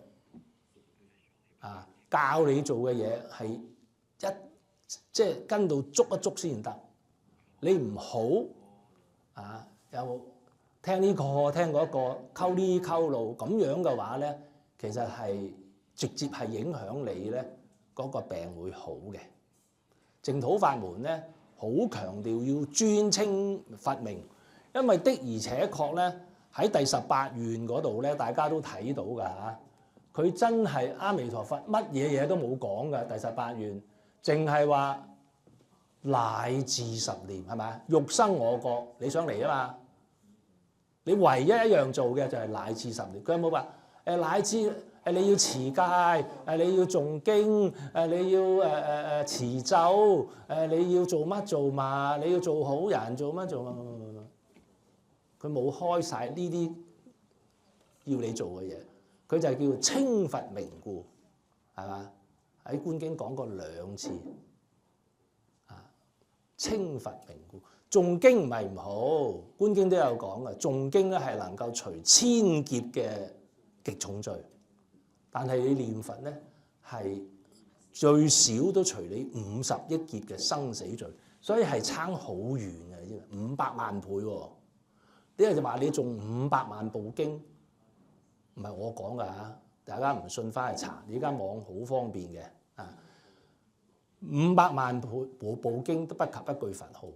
啊，教你做嘅嘢係即係跟到捉一捉先得。你唔好。啊！有聽呢個聽嗰個溝呢溝路咁樣嘅話咧，其實係直接係影響你咧嗰個病會好嘅。淨土法門咧好強調要專稱佛名，因為的而且確咧喺第18願嗰度咧，大家都睇到㗎嚇。佢真係阿彌陀佛乜嘢都冇講㗎，第18願淨係話。乃至10念係咪？欲生我國，你想嚟啊嘛？你唯一一樣做嘅就係乃至10念。佢有冇話乃至你要持戒，你要誦經，你要持咒，你要做乜做嘛？你要做好人，做乜做乜？佢冇開晒呢啲要你做嘅嘢，佢就係叫稱佛名故，係嘛？喺觀經講過2次。稱佛名故，誦經唔係唔好，觀經都有講嘅。誦經咧係能夠除千劫嘅極重罪，但係你念佛咧係最少都除你50億劫嘅生死罪，所以係差好遠嘅，你知唔知？500萬倍喎，呢個就話你誦500萬部經，唔係我講㗎嚇，大家唔信翻去查，而家網好方便嘅啊。500萬部經都不及一句佛號，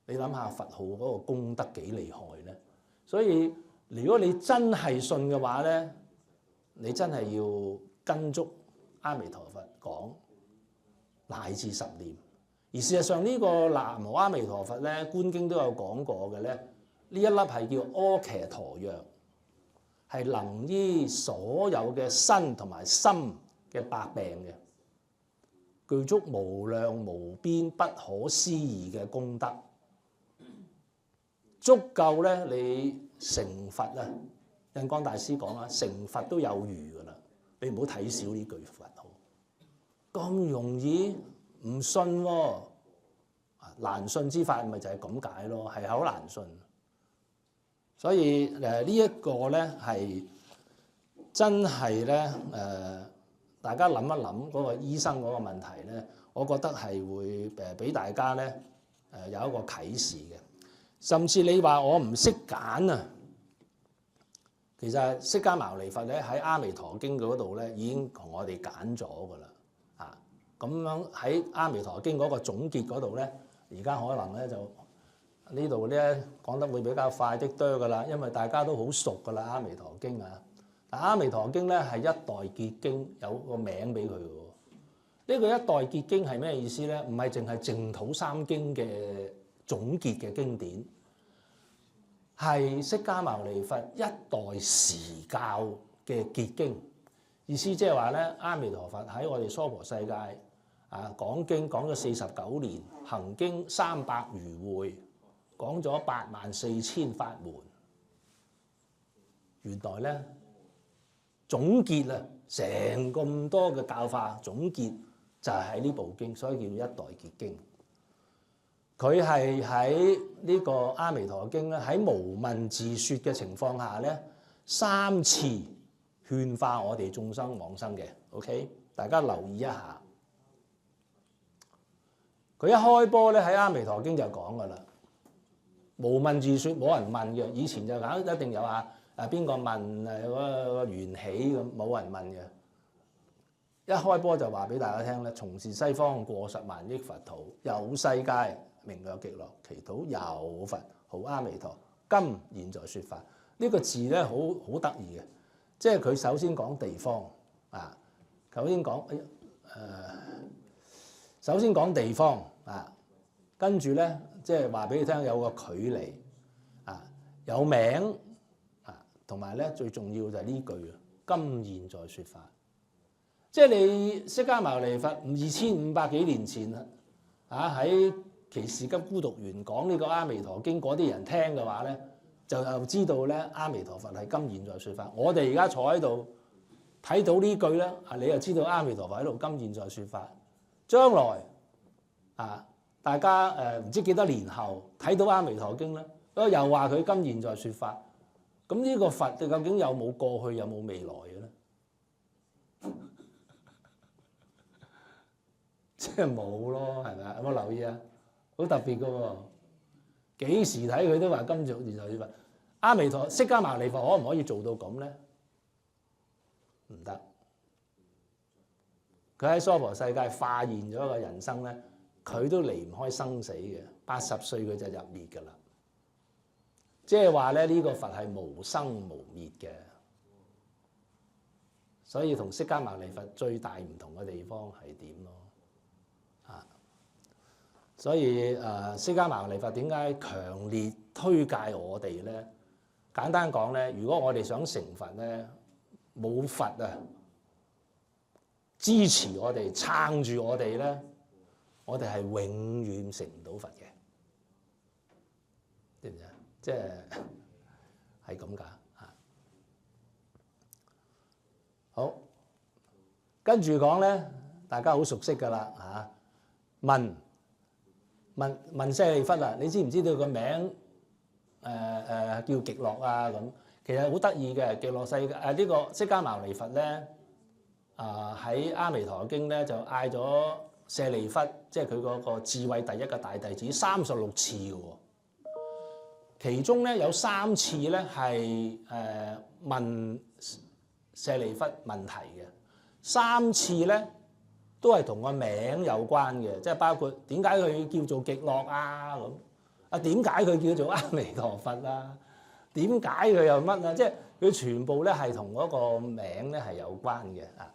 你諗下佛號嗰個功德幾厲害咧？所以如果你真係信嘅話咧，你真係要跟足阿彌陀佛講，乃至十念。而事實上呢個南無阿彌陀佛咧，觀經都有講過嘅咧，呢一粒係叫阿伽陀藥，係能醫所有嘅身同埋心嘅百病嘅，具足無量無邊不可思議嘅功德，足夠咧你成佛啊！印光大師講啊，成佛都有餘噶啦，你唔好睇小呢句佛號，咁容易唔信喎，難信之法咪就係咁解咯，係好難信。所以呢一個咧係真係咧大家諗一諗嗰個醫生嗰個問題咧，我覺得係會俾大家咧有一個啟示嘅。甚至你話我唔識揀啊！其實釋迦牟尼佛咧喺《阿彌陀經》嗰度咧已經同我哋揀咗㗎啦，咁樣喺《阿彌陀經》嗰個總結嗰度咧，而家可能咧就呢度咧講得會比較快啲多㗎啦，因為大家都好熟㗎啦，《阿彌陀經》啊，但《阿彌陀經》咧係一代結經，有個名俾佢嘅喎。呢個一代結經係咩意思咧？唔係淨係淨土三經嘅總結嘅經典。係釋迦牟尼佛一代時教嘅結經，意思即係話咧，阿彌陀佛喺我哋娑婆世界講經講咗49年，行經300餘會，講咗84000法門。原來咧總結啊，成咁多嘅教法總結就係喺呢部經，所以叫一代結經。佢係喺呢個《阿彌陀經》咧，喺無問自説嘅情況下咧，3次勸化我哋眾生往生嘅。OK， 大家留意一下。佢一開波咧喺《阿彌陀經》就講㗎啦，無問自説冇人問嘅。以前就一定有邊個問個緣起咁，冇人問嘅。一開波就話俾大家聽咧，從是西方過10萬億佛土，有世界名曰極樂，其土有佛號阿彌陀，今現在説法。呢個字咧好得意嘅，即係佢首先講地方啊，首先講地方啊，跟住咧即係話俾你聽有個距離啊，有名啊，同埋咧最重要就係呢句啊，今現在説法。即係你釋迦牟尼佛2500幾年前喺其士急孤獨園講呢個阿彌陀經嗰啲人聽嘅話咧，就知道咧阿彌陀佛係今現在説法。我哋而家坐喺度睇到呢句咧，你就知道阿彌陀佛喺度今現在説法。將來大家唔知幾多年後睇到阿彌陀經咧，又話佢今現在説法。咁呢個佛究竟有冇過去有冇未來嘅咧？即係冇咯，係咪啊？有冇留意啊？好特別嘅喎，幾時睇佢都話今現在説法。阿彌陀釋迦牟尼佛可唔可以做到咁咧？唔得。佢喺娑婆世界化現咗個人生咧，佢都離唔開生死嘅。80歲佢就入滅㗎啦。即係話咧，呢個佛係無生無滅嘅。所以同釋迦牟尼佛最大唔同嘅地方係點咯？所以釋迦牟尼佛點解強烈推介我哋咧？簡單講咧，如果我哋想成佛咧，冇佛支持我哋、撐住我哋咧，我哋係永遠成唔到佛嘅，知唔知啊？即係咁㗎。好，跟住講咧，大家好熟悉㗎啦問舍利弗啊，你知唔知道個名叫極樂啊？咁其實好得意嘅，極樂世界呢個釋迦牟尼佛咧喺阿彌陀經咧就嗌咗舍利弗，即係佢嗰個智慧第一嘅大弟子36次嘅喎，其中咧有3次咧係問舍利弗問題嘅，3次咧都係同個名有關嘅，即係包括點解佢叫做極樂啊咁點解佢叫做阿彌陀佛啊點解佢又乜啊？即係佢全部咧係同嗰個名咧係有關嘅啊。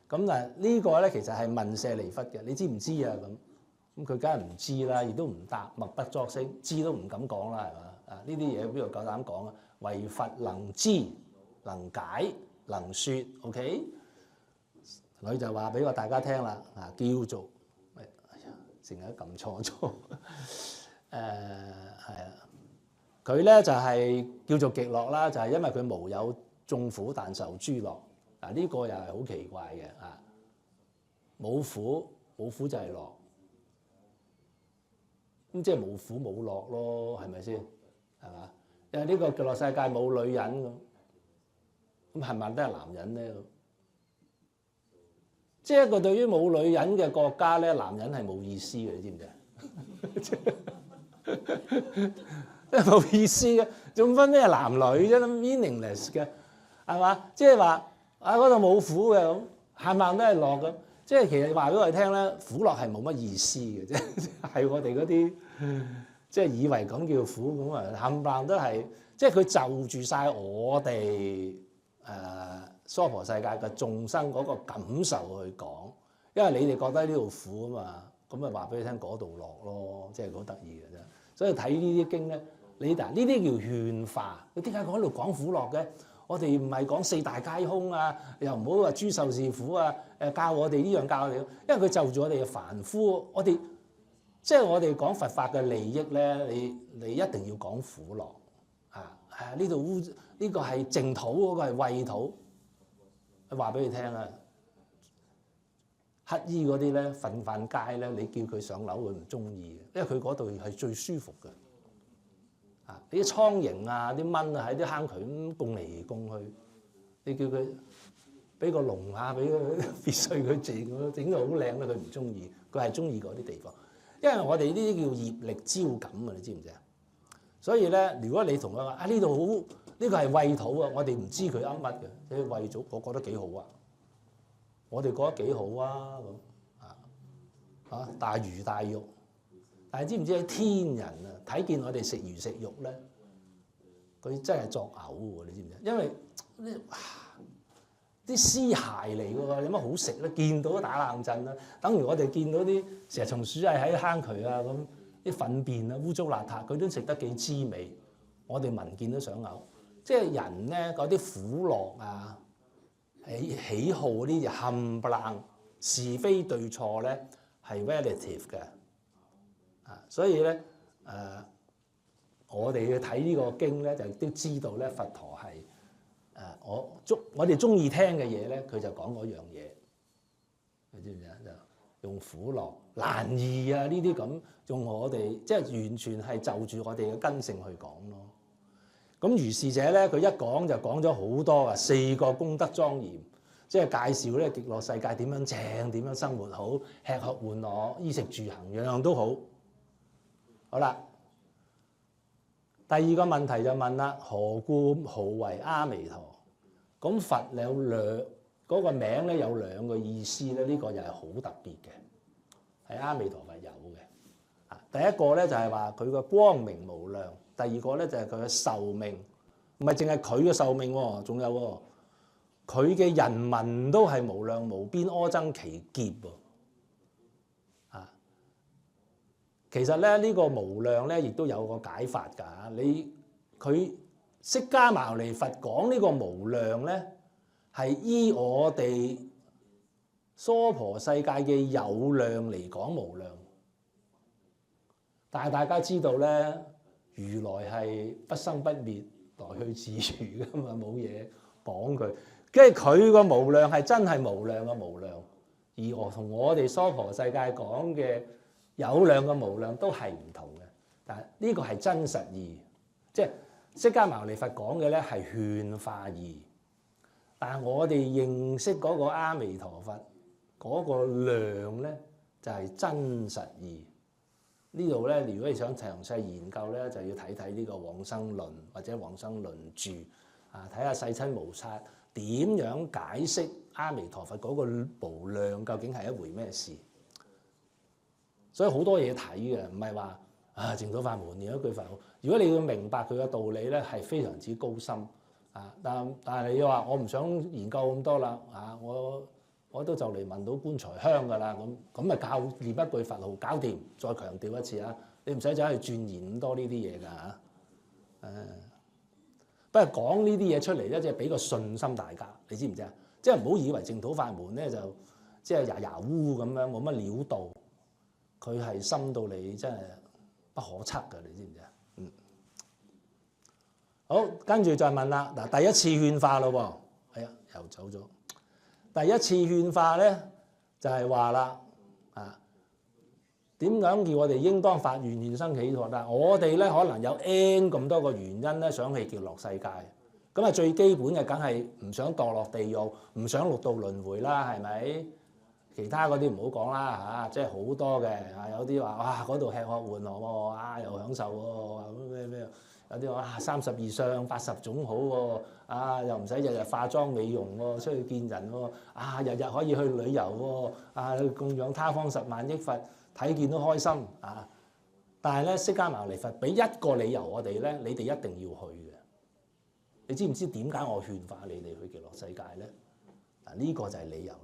咁嗱呢個咧其實係問舍利弗嘅，你知唔知啊？咁佢梗係唔知啦，亦都唔答，默不作聲，知都唔敢講啦，係嘛？啊呢啲嘢邊度夠膽講啊？唯佛能知、能解、能説 ，OK？ 佢就話俾大家聽啦，啊叫做哎呀，成日都撳錯咗，係啊，佢咧就係叫做極樂啦，就係因為佢無有眾苦但受諸樂。嗱呢個又係好奇怪嘅啊！冇苦就係樂，咁即係無苦冇樂咯，係咪先？係嘛？因為呢個極樂世界冇女人咁係咪都係男人咧？即係一個對於冇女人嘅國家咧，男人係冇意思嘅，你知唔知啊？冇意思嘅，仲分咩男女啫？meaningless 嘅係嘛？即係話啊嗰度冇苦嘅咁，冚唪唥都係樂咁。即係其實話俾我哋聽咧，苦樂係冇乜意思嘅啫，係我哋嗰啲即係以為咁叫苦咁啊，冚唪唥都係即係佢就住晒我哋娑婆世界嘅眾生嗰個感受去講，因為你哋覺得呢度苦啊嘛，咁咪話俾你聽嗰度樂咯，即係好得意嘅啫。所以睇呢啲經咧，你嗱呢啲叫勸化。你點解講喺度講苦樂嘅？我哋唔係講四大皆空啊，又唔好話諸受是苦啊。教我哋呢樣教我哋，因為佢就住我哋嘅凡夫，我哋即係我哋講佛法嘅利益咧，你一定要講苦樂啊！呢度呢個係淨土，嗰個係穢土。話俾你聽啊，乞衣嗰啲咧，瞓街咧，你叫佢上樓佢唔中意嘅，因為佢嗰度係最舒服嘅。啊！啲蒼蠅啊、啲蚊啊喺啲坑渠咁供嚟供去，你叫佢俾個籠啊，俾個別墅佢整到好靚咧，佢唔中意，佢係中意嗰啲地方，因為我哋呢啲叫業力招感啊，你知唔知啊？所以咧，如果你同佢話啊呢度好，呢個係穢土啊，我哋唔知佢噏乜嘅，你穢土，我覺得幾好啊，我哋覺得幾好啊咁啊大魚大肉。但係知唔知天人啊睇見我哋食魚食肉咧，佢真係作嘔喎！你知唔知？因為啲屍骸嚟嘅喎，有乜好食咧？見到都打冷震啦。等於我哋見到啲蛇蟲鼠蟻喺坑渠啊咁，啲糞便啊污糟邋遢，佢都食得幾滋味。我哋聞見都想嘔。即係人咧嗰啲苦樂啊、喜好嗰啲就冚唪唥是非對錯咧係 relative 嘅。所以咧，我哋去睇呢個經咧，就都知道咧，佛陀係我哋中意聽嘅嘢咧，佢就講嗰樣嘢，你知唔知啊？就用苦樂難易啊呢啲咁，用我哋即係完全係就住我哋嘅根性去講咯。咁如是者咧，佢一講就講咗好多啊，4個功德莊嚴，即係介紹咧極樂世界點樣正，點樣生活好，吃喝玩樂、衣食住行樣樣都好。好啦，第二個問題就問啦，何故號為阿彌陀？咁佛有嗰個名咧有兩個意思咧，呢個又係好特別嘅，係阿彌陀佛有嘅。第一個咧就係話佢個光明無量，第二個咧就係佢嘅壽命，唔係淨係佢嘅壽命喎，仲有喎，佢嘅人民都係無量無邊，阿僧祇劫喎。其實咧呢個無量咧，亦都有個解法㗎。佢釋迦牟尼佛講呢個無量咧，係依我哋娑婆世界嘅有量嚟講無量。但係大家知道咧，如來係不生不滅、來去自如㗎嘛，冇嘢綁佢。跟住佢個無量係真係無量嘅無量，而同我哋娑婆世界講嘅有量嘅無量都係唔同嘅，但係呢個係真實義，即係釋迦牟尼佛講嘅咧係勸化義，但係我哋認識嗰個阿彌陀佛嗰個量咧就係真實義。呢度咧，如果你想詳細研究咧，就要睇睇呢個《往生論》或者《往生論注》啊，睇下世親無剎點樣解釋阿彌陀佛嗰個無量究竟係一回咩事。所以好多嘢睇嘅，唔係話淨土法門念一句佛號。如果你要明白佢嘅道理咧，係非常之高深啊！但係你話我唔想研究咁多啦啊！我都就嚟聞到棺材香㗎啦，咁咪靠念一句佛號搞掂。再強調一次啊，你唔使走去鑽研咁多呢啲嘢㗎嚇。不過講呢啲嘢出嚟咧，即係俾個信心大家，你知唔知啊？即係唔好以為淨土法門咧就即係牙牙烏咁樣冇乜料到，佢係深到你真係不可測㗎，你知唔知啊？好，跟住再問啦。嗱，第一次勸化咯喎，係啊，又走咗。第一次勸化咧就係話啦，點樣叫我哋應當發願願生喜樂啦？我哋咧可能有 N 咁多個原因咧，想去極樂世界。咁啊，最基本嘅梗係唔想墮落地獄，唔想六道輪迴啦，係咪？其他嗰啲唔好講啦嚇，即係好多嘅嚇。有啲話哇，嗰度吃喝玩樂喎，啊又享受喎，咁咩？有啲話30以上80種好喎，啊又唔使日日化妝美容喎，出去見人喎，啊日日可以去旅遊喎，啊供養他方10萬億佛，睇見都開心啊！但係咧，釋迦牟尼佛俾一個理由我哋咧，你哋一定要去嘅。你知唔知點解我勸化你哋去極樂世界咧？嗱，呢個就係理由啦。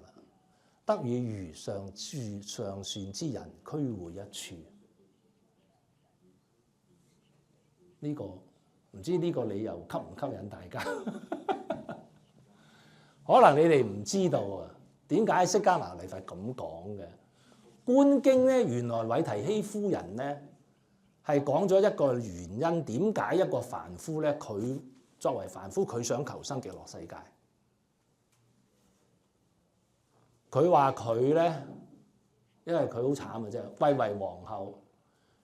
得與如上善之人俱會一處。呢個唔知呢個理由吸唔吸引大家？可能你哋唔知道啊，點解釋迦牟尼佛咁講嘅？觀經咧，原來韋提希夫人咧係講咗一個原因，點解一個凡夫咧，佢作為凡夫，佢想求生極樂世界。佢話佢咧，因為佢好慘嘅啫，貴為皇后，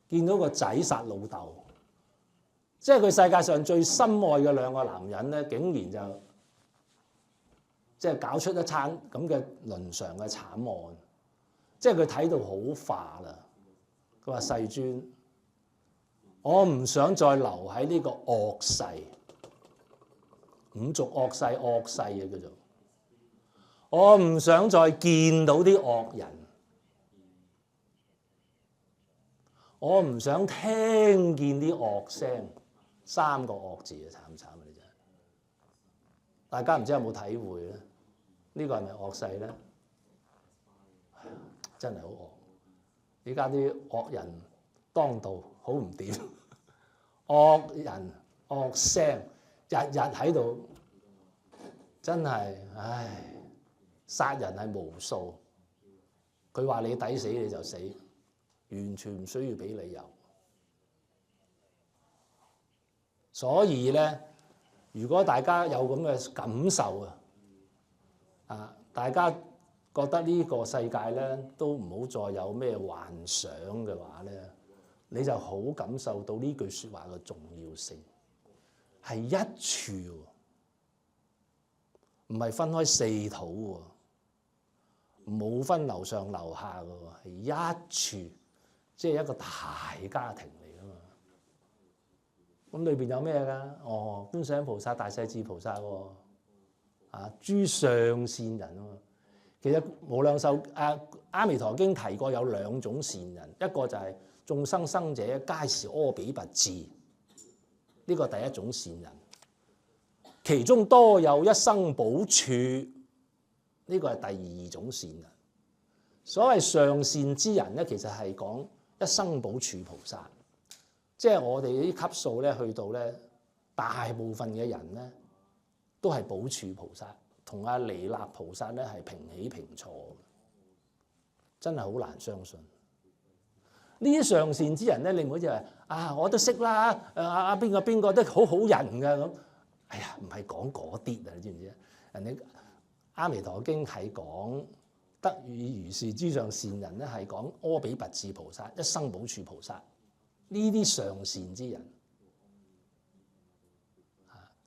見到個仔殺老豆。即係佢世界上最深愛嘅2個男人咧，竟然就即係搞出一餐咁嘅倫常嘅慘案，即係佢睇到好化啦。佢話世尊，我唔想再留喺呢個惡世，五濁惡世嘅叫做，我唔想再見到啲惡人，我唔想聽見啲惡聲。3個惡字啊，慘唔慘啊！你真係，大家唔知有冇體會咧？呢個係咪惡世咧？真係好惡！依家啲惡人當道，好唔掂，惡人惡聲，日日喺度，真係唉！殺人係無數，佢話你抵死你就死，完全唔需要俾理由。所以咧，如果大家有咁嘅感受啊，大家覺得呢個世界咧都唔好再有咩幻想嘅話咧，你就好感受到呢句説話嘅重要性，係一處，唔係分開4土喎，冇分樓上樓下嘅喎，係一處，即係一個大家庭。咁裏邊有咩㗎？哦，觀世音菩薩、大勢至菩薩喎，啊，諸上善人喎。其實無量壽阿彌陀經提過有2種善人，一個就係眾生生者皆是阿比跋致，呢個第一種善人。其中多有一生補處，呢個係第2種善人。所謂上善之人咧，其實係講一生補處菩薩。即係我哋啲級數咧，去到咧，大部分嘅人咧，都係補處菩薩，同阿彌勒菩薩咧係平起平坐嘅，真係好難相信。呢啲上善之人咧，你唔好以為啊，我都識啦，邊個都好好人㗎咁。哎呀，唔係講嗰啲啊，你知唔知啊？人哋阿彌陀經係講得與如是諸上善人咧，係講阿比跋致菩薩、一生補處菩薩。呢啲上善之人，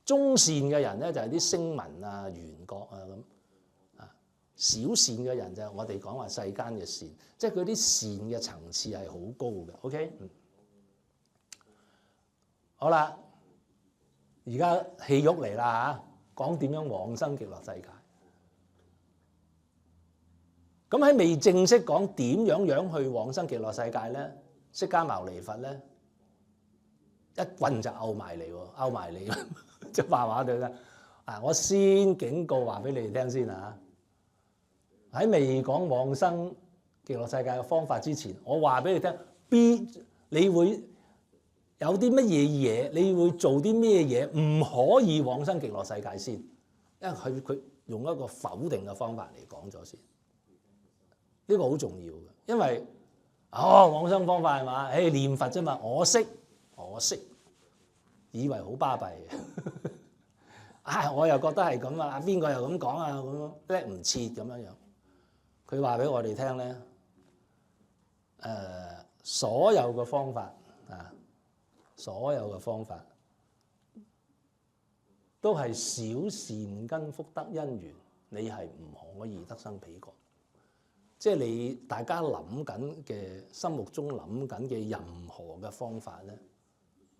中善嘅人咧就係啲聲聞啊、緣覺啊咁，小善嘅人就係我哋講話世間嘅善，即係佢啲善嘅層次係好高嘅。OK，好啦，而家戲肉嚟啦嚇，講點樣往生極樂世界。咁喺未正式講點樣去往生極樂世界咧？釋迦牟尼佛咧一棍就毆埋嚟喎，毆埋你，即係話對啦。我先警告話俾你哋聽先啊！喺未講往生極樂世界嘅方法之前，我話俾你聽，你會有啲乜嘢嘢，你會做啲咩嘢，唔可以往生極樂世界先，因為佢用一個否定嘅方法嚟講咗先，呢個好重要嘅，因為往生方法係嘛？念佛啫嘛，我識，以為好巴閉嘅，我又覺得係咁啊，邊個又咁講啊，咁叻唔切咁樣樣。佢話俾我哋聽咧，所有嘅方法都係小善根福德因緣，你係唔可以得生彼國。即係你大家諗緊嘅心目中諗緊嘅任何嘅方法咧，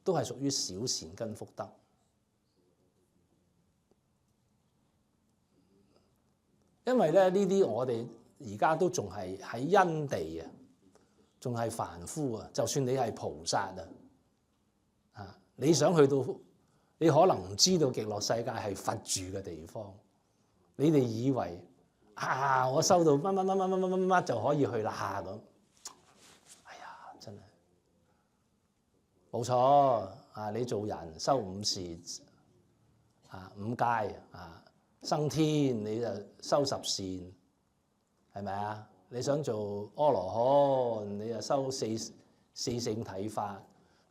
都係屬於小善根福德。因為咧呢啲我哋而家都仲係喺因地啊，仲係凡夫啊。就算你係菩薩啊，你想去到，你可能唔知道極樂世界係佛住嘅地方。你哋以為我收到乜就可以去啦咁。哎呀，真係冇錯啊！你做人修五事五戒生天你就修十善，係咪啊？你想做阿羅漢，你就修四聖體法；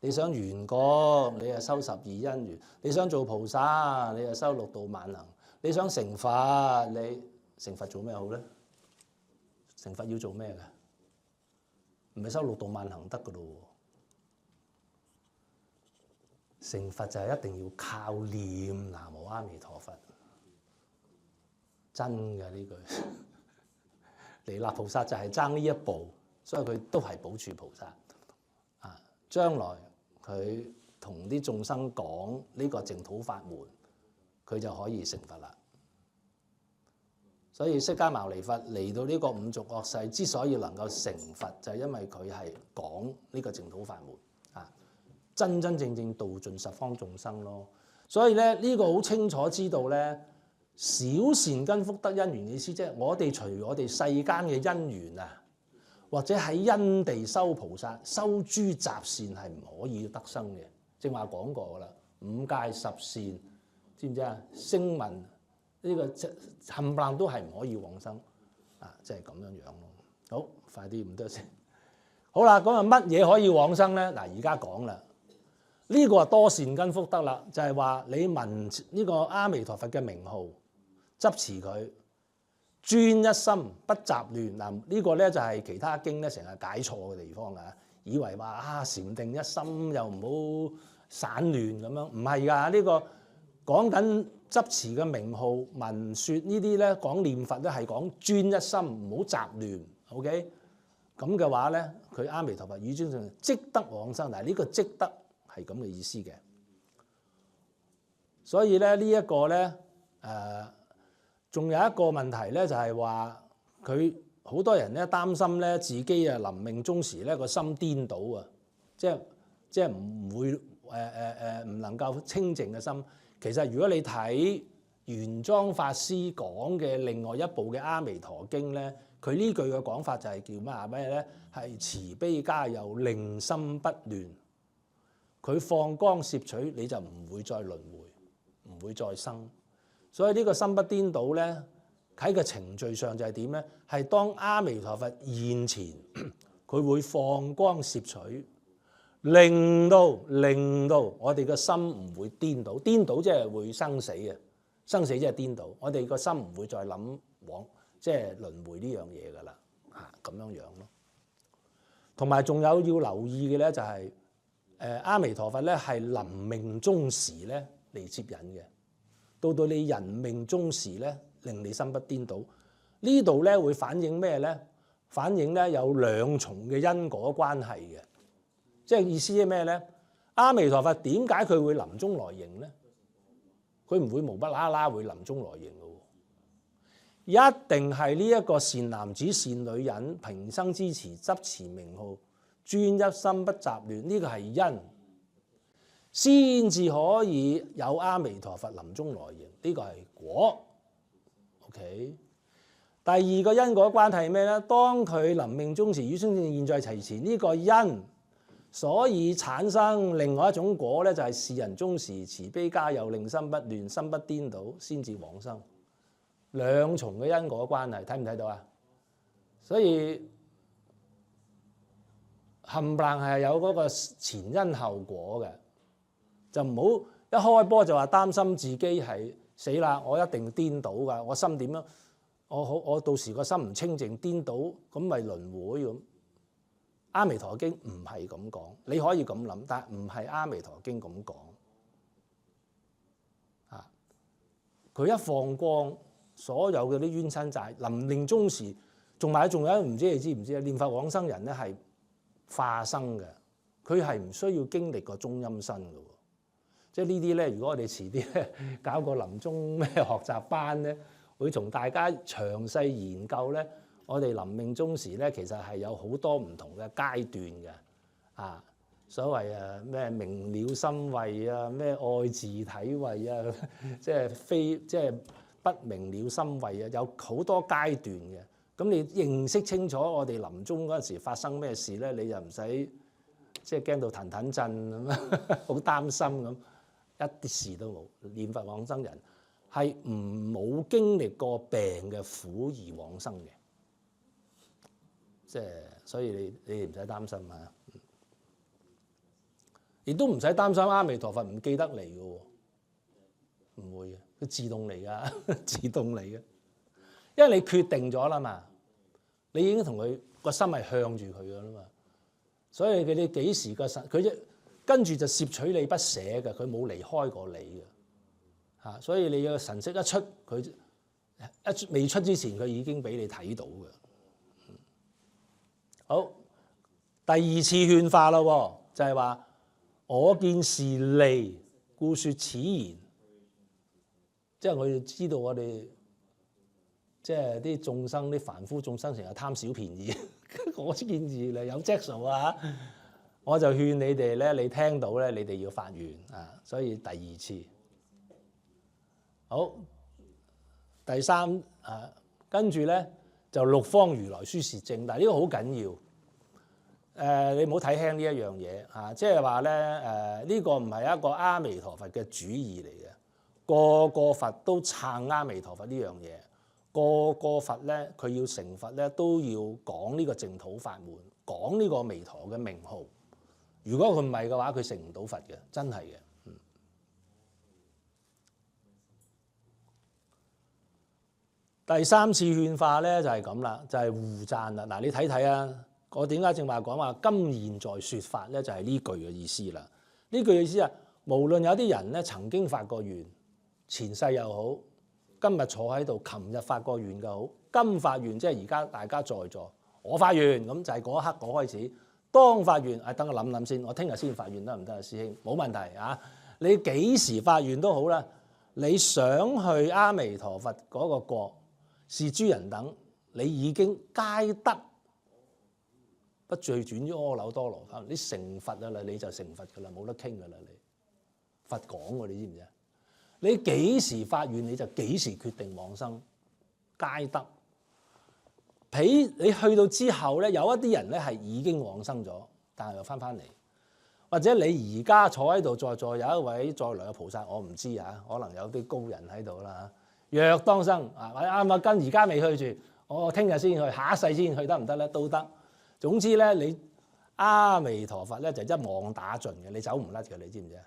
你想圓覺，你就修12因緣；你想做菩薩，你就修六度萬行；你想成佛，你成佛做咩好咧？成佛要做咩㗎？唔係修六度萬行得㗎咯。成佛就係一定要靠念南無阿彌陀佛。真嘅呢句，彌勒菩薩就係爭呢一步，所以佢都係補處菩薩。將來佢同啲眾生講呢個淨土法門，佢就可以成佛啦。所以釋迦牟尼佛嚟到呢個五濁惡世，之所以能夠成佛，就係因為佢係講呢個淨土法門真真正正度盡十方眾生咯。所以咧呢個好清楚知道咧。小善根福德因緣意思，即係我哋除我哋世間嘅因緣或者喺因地修菩薩、修諸雜善係唔可以得生嘅。正話講過啦，五戒十善，知唔知啊？聲聞呢個冚唪唥都係唔可以往生即係咁樣樣咯。好，快啲唔得先。好啦，咁乜嘢可以往生咧？而家講啦，呢個係多善根福德啦，就係話你聞呢個阿彌陀佛嘅名號。執持佢，專一心不雜亂。呢個咧就係其他經咧成日解錯嘅地方以為話禪定一心又唔好散亂咁樣，唔係㗎。呢個講緊執持嘅名號聞説呢啲咧，講念佛咧係講專一心，唔好雜亂。OK， 咁嘅話咧，佢阿彌陀佛與尊上即得往生。呢個即得係咁嘅意思嘅。所以咧呢一個咧仲有一個問題咧，就係話佢好多人咧擔心咧自己臨命終時咧個心顛倒即係唔會唔能夠清淨嘅心。其實如果你睇玄奘法師講嘅另外一部嘅《阿彌陀經》咧，佢呢句嘅講法就係叫咩咧？係慈悲加佑，令心不亂。佢放光攝取，你就唔會再輪迴，唔會再生。所以呢個心不顛倒咧，喺個程序上就係點咧？係當阿彌陀佛現前，佢會放光攝取，令到我哋個心唔會顛倒。顛倒即係會生死嘅，生死即係顛倒。我哋個心唔會再諗往即係輪迴呢樣嘢㗎啦，咁樣樣咯。同埋仲有要留意嘅咧，就係阿彌陀佛咧係臨命終時咧嚟接引嘅。到你人命終時咧，令你心不顛倒。呢度咧會反映咩咧？反映咧有兩重嘅因果關係嘅，即係意思係咩咧？阿彌陀佛點解佢會臨終來迎咧？佢唔會無不啦啦會臨終來迎嘅喎，一定係呢一個善男子善女人平生之持執持名號，專一心不雜亂，呢個係因。先至可以有阿彌陀佛臨終來迎。呢個係果。OK。第二個因果關係係咩咧？當佢臨命終時與生正現在齊前，呢個因所以產生另外一種果咧，就係是人終時慈悲加佑，令心不亂，心不顛倒，先至往生。兩重嘅因果關係，睇唔睇到啊？所以冚唪唥係有嗰個前因後果嘅，就唔好一開波就話擔心自己係死啦，我一定顛倒㗎，我心點樣？我到時個心唔清淨顛倒，咁咪輪迴咁。阿彌陀經唔係咁講，你可以咁諗，但係唔係阿彌陀經咁講。啊，佢一放光，所有嘅啲冤親債，臨命終時，仲有唔知你知唔知啊？念佛往生人咧係化生嘅，佢係唔需要經歷個中陰身嘅喎。即係呢啲咧，如果我哋遲啲咧搞個臨終咩學習班咧，會同大家詳細研究咧。我哋臨命終時咧，其實係有好多唔同嘅階段嘅。啊，所謂咩明了心慧啊，咩愛自體慧啊，即係不明了心慧啊，有好多階段嘅。咁你認識清楚我哋臨終嗰陣時發生咩事咧，你就唔使即係驚到騰騰震咁樣，好擔心咁，一啲事都冇。念佛往生人係冇經歷過病嘅苦而往生嘅，即係所以你唔使擔心啊，亦都唔使擔心阿彌陀佛唔記得你嘅喎，唔會嘅，佢自動嚟噶，自動嚟嘅，因為你決定咗啦嘛。你已經同佢個心係向住佢噶啦嘛，所以佢哋幾時個神佢跟住就攝取你不捨嘅，佢冇離開過你嘅嚇，所以你個神識一出，佢未出之前，佢已經俾你睇到嘅。好，第二次勸化啦，就係話我見是利，故說此言，即係我哋知道我哋。即係啲眾生，啲凡夫眾生成日貪小便宜，我見義嚟有質素啊！我就勸你哋咧，你聽到咧，你哋要發願啊！所以第二次，好，第三啊，跟住咧就六方如來書示證，但係呢個好緊要。你唔好睇輕呢一樣嘢啊！即係話咧，呢個唔係一個阿彌陀佛嘅主意嚟嘅，個個佛都撐阿彌陀佛呢樣嘢。個個佛咧，佢要成佛咧，都要講呢個淨土法門，講呢個彌陀嘅名號。如果佢唔係嘅話，佢成唔到佛嘅，真係嘅。第三次勸化咧就係咁啦，就係互讚啦。嗱，你睇睇啊，我點解正話講話今現在説法咧，就係呢句嘅意思啦。呢句意思啊，無論有啲人咧曾經發過願，前世又好。今日坐喺度，琴日發過願嘅好，今發願即係而家大家在座，我發願咁就係嗰一刻我開始。當發願，等我諗諗先，我聽日先發願得唔得啊？師兄，冇問題啊！你幾時發願都好啦，你想去阿彌陀佛嗰個國，是諸人等，你已經皆得不罪轉於阿耨多羅三，你成佛啦，你就成佛噶啦，冇得傾噶啦，你佛講喎，你知唔知啊？你幾時發願你就幾時決定往生，皆得。你去到之後咧，有一啲人咧係已經往生咗，但係又翻嚟，或者你而家坐喺度在座有一位再來嘅菩薩，我唔知啊，可能有啲高人喺度啦。若當生啊，或者啱跟而家未去住，我聽日先去，下一世先去得唔得咧？都得。總之咧，你阿彌陀佛咧就一網打盡嘅，你走唔甩嘅，你知唔知啊？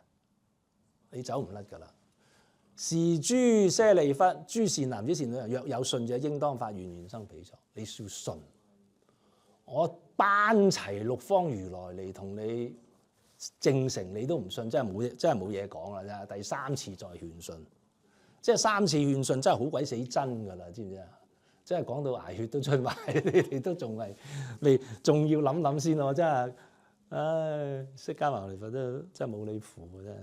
你走唔甩㗎啦。是諸舍利弗，諸善男子善女人，若有信者，應當發願願生彼所。你要信，我班齊六方如來嚟同你證成，你都唔信，真係冇嘢講啦！第三次再勸信，即係三次勸信真係好鬼死真㗎啦，知唔知啊？真係講到捱血都出埋，你哋都仲要諗諗先咯，真係，唉，釋迦牟尼佛都真係冇你符嘅真係。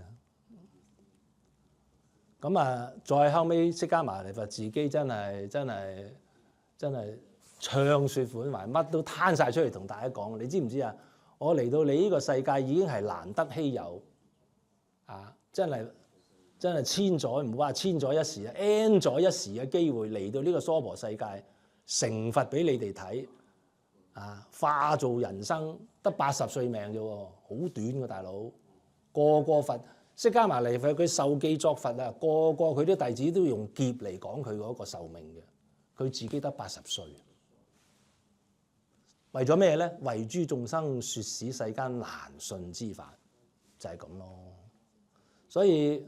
咁啊，再後尾釋迦牟尼佛自己真係唱説款埋，乜都攤晒出嚟同大家講。你知唔知啊？我嚟到你呢個世界已經係難得稀有，啊，真係千載唔好話千載一時啊 ，N 載一時嘅機會嚟到呢個娑婆世界，成佛俾你哋睇啊，化做人生得80歲命啫喎，好短嘅大佬，個個佛釋迦牟尼佛佢受記作佛啊，個個佢啲弟子都用劫嚟講佢嗰個壽命嘅，佢自己得80歲。為咗咩咧？為諸眾生説使世間難信之法，就係咁咯。所以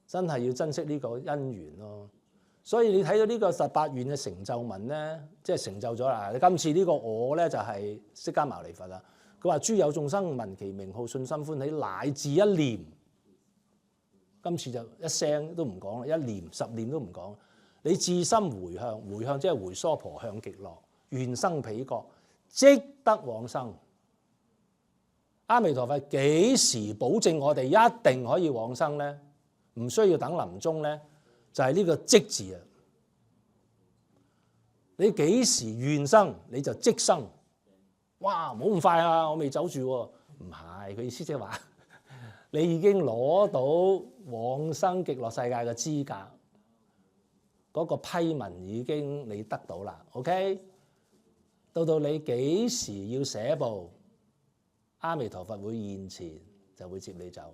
真係要珍惜呢個因緣咯。所以你睇到呢個18願嘅成就文咧，即係成就咗啦。今次呢個我咧就係釋迦牟尼佛啦。佢話諸有眾生聞其名號，信心歡喜，乃至一念。今次就一聲都唔講啦，一念10念都唔講。你至心回向，回向即係回娑婆向極樂，願生彼國，即得往生。阿彌陀佛幾時保證我哋一定可以往生咧？唔需要等臨終咧，就係呢個即字啊！你幾時願生你就即生。哇！冇咁快啊，我未走住喎。唔係，佢意思即係話你已經攞到往生極樂世界嘅資格，嗰個批文已經你得到啦。OK， 到你幾時要寫報，阿彌陀佛會現前就會接你走，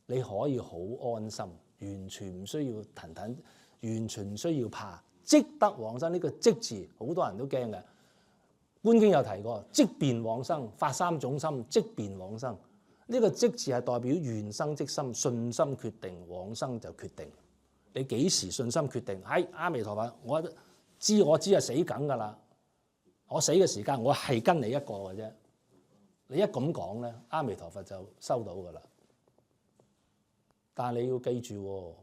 你可以好安心，完全唔需要騰騰，完全唔需要怕，即得往生。呢個即字好多人都驚嘅。觀經有提過，即便往生，發3種心，即便往生。呢個即字係代表願生即心，信心決定，往生就決定。你幾時信心決定？阿彌陀佛，我知係死梗㗎啦。我死嘅時間，我係跟你一個嘅啫。你一咁講咧，阿彌陀佛就收到㗎啦。但係你要記住，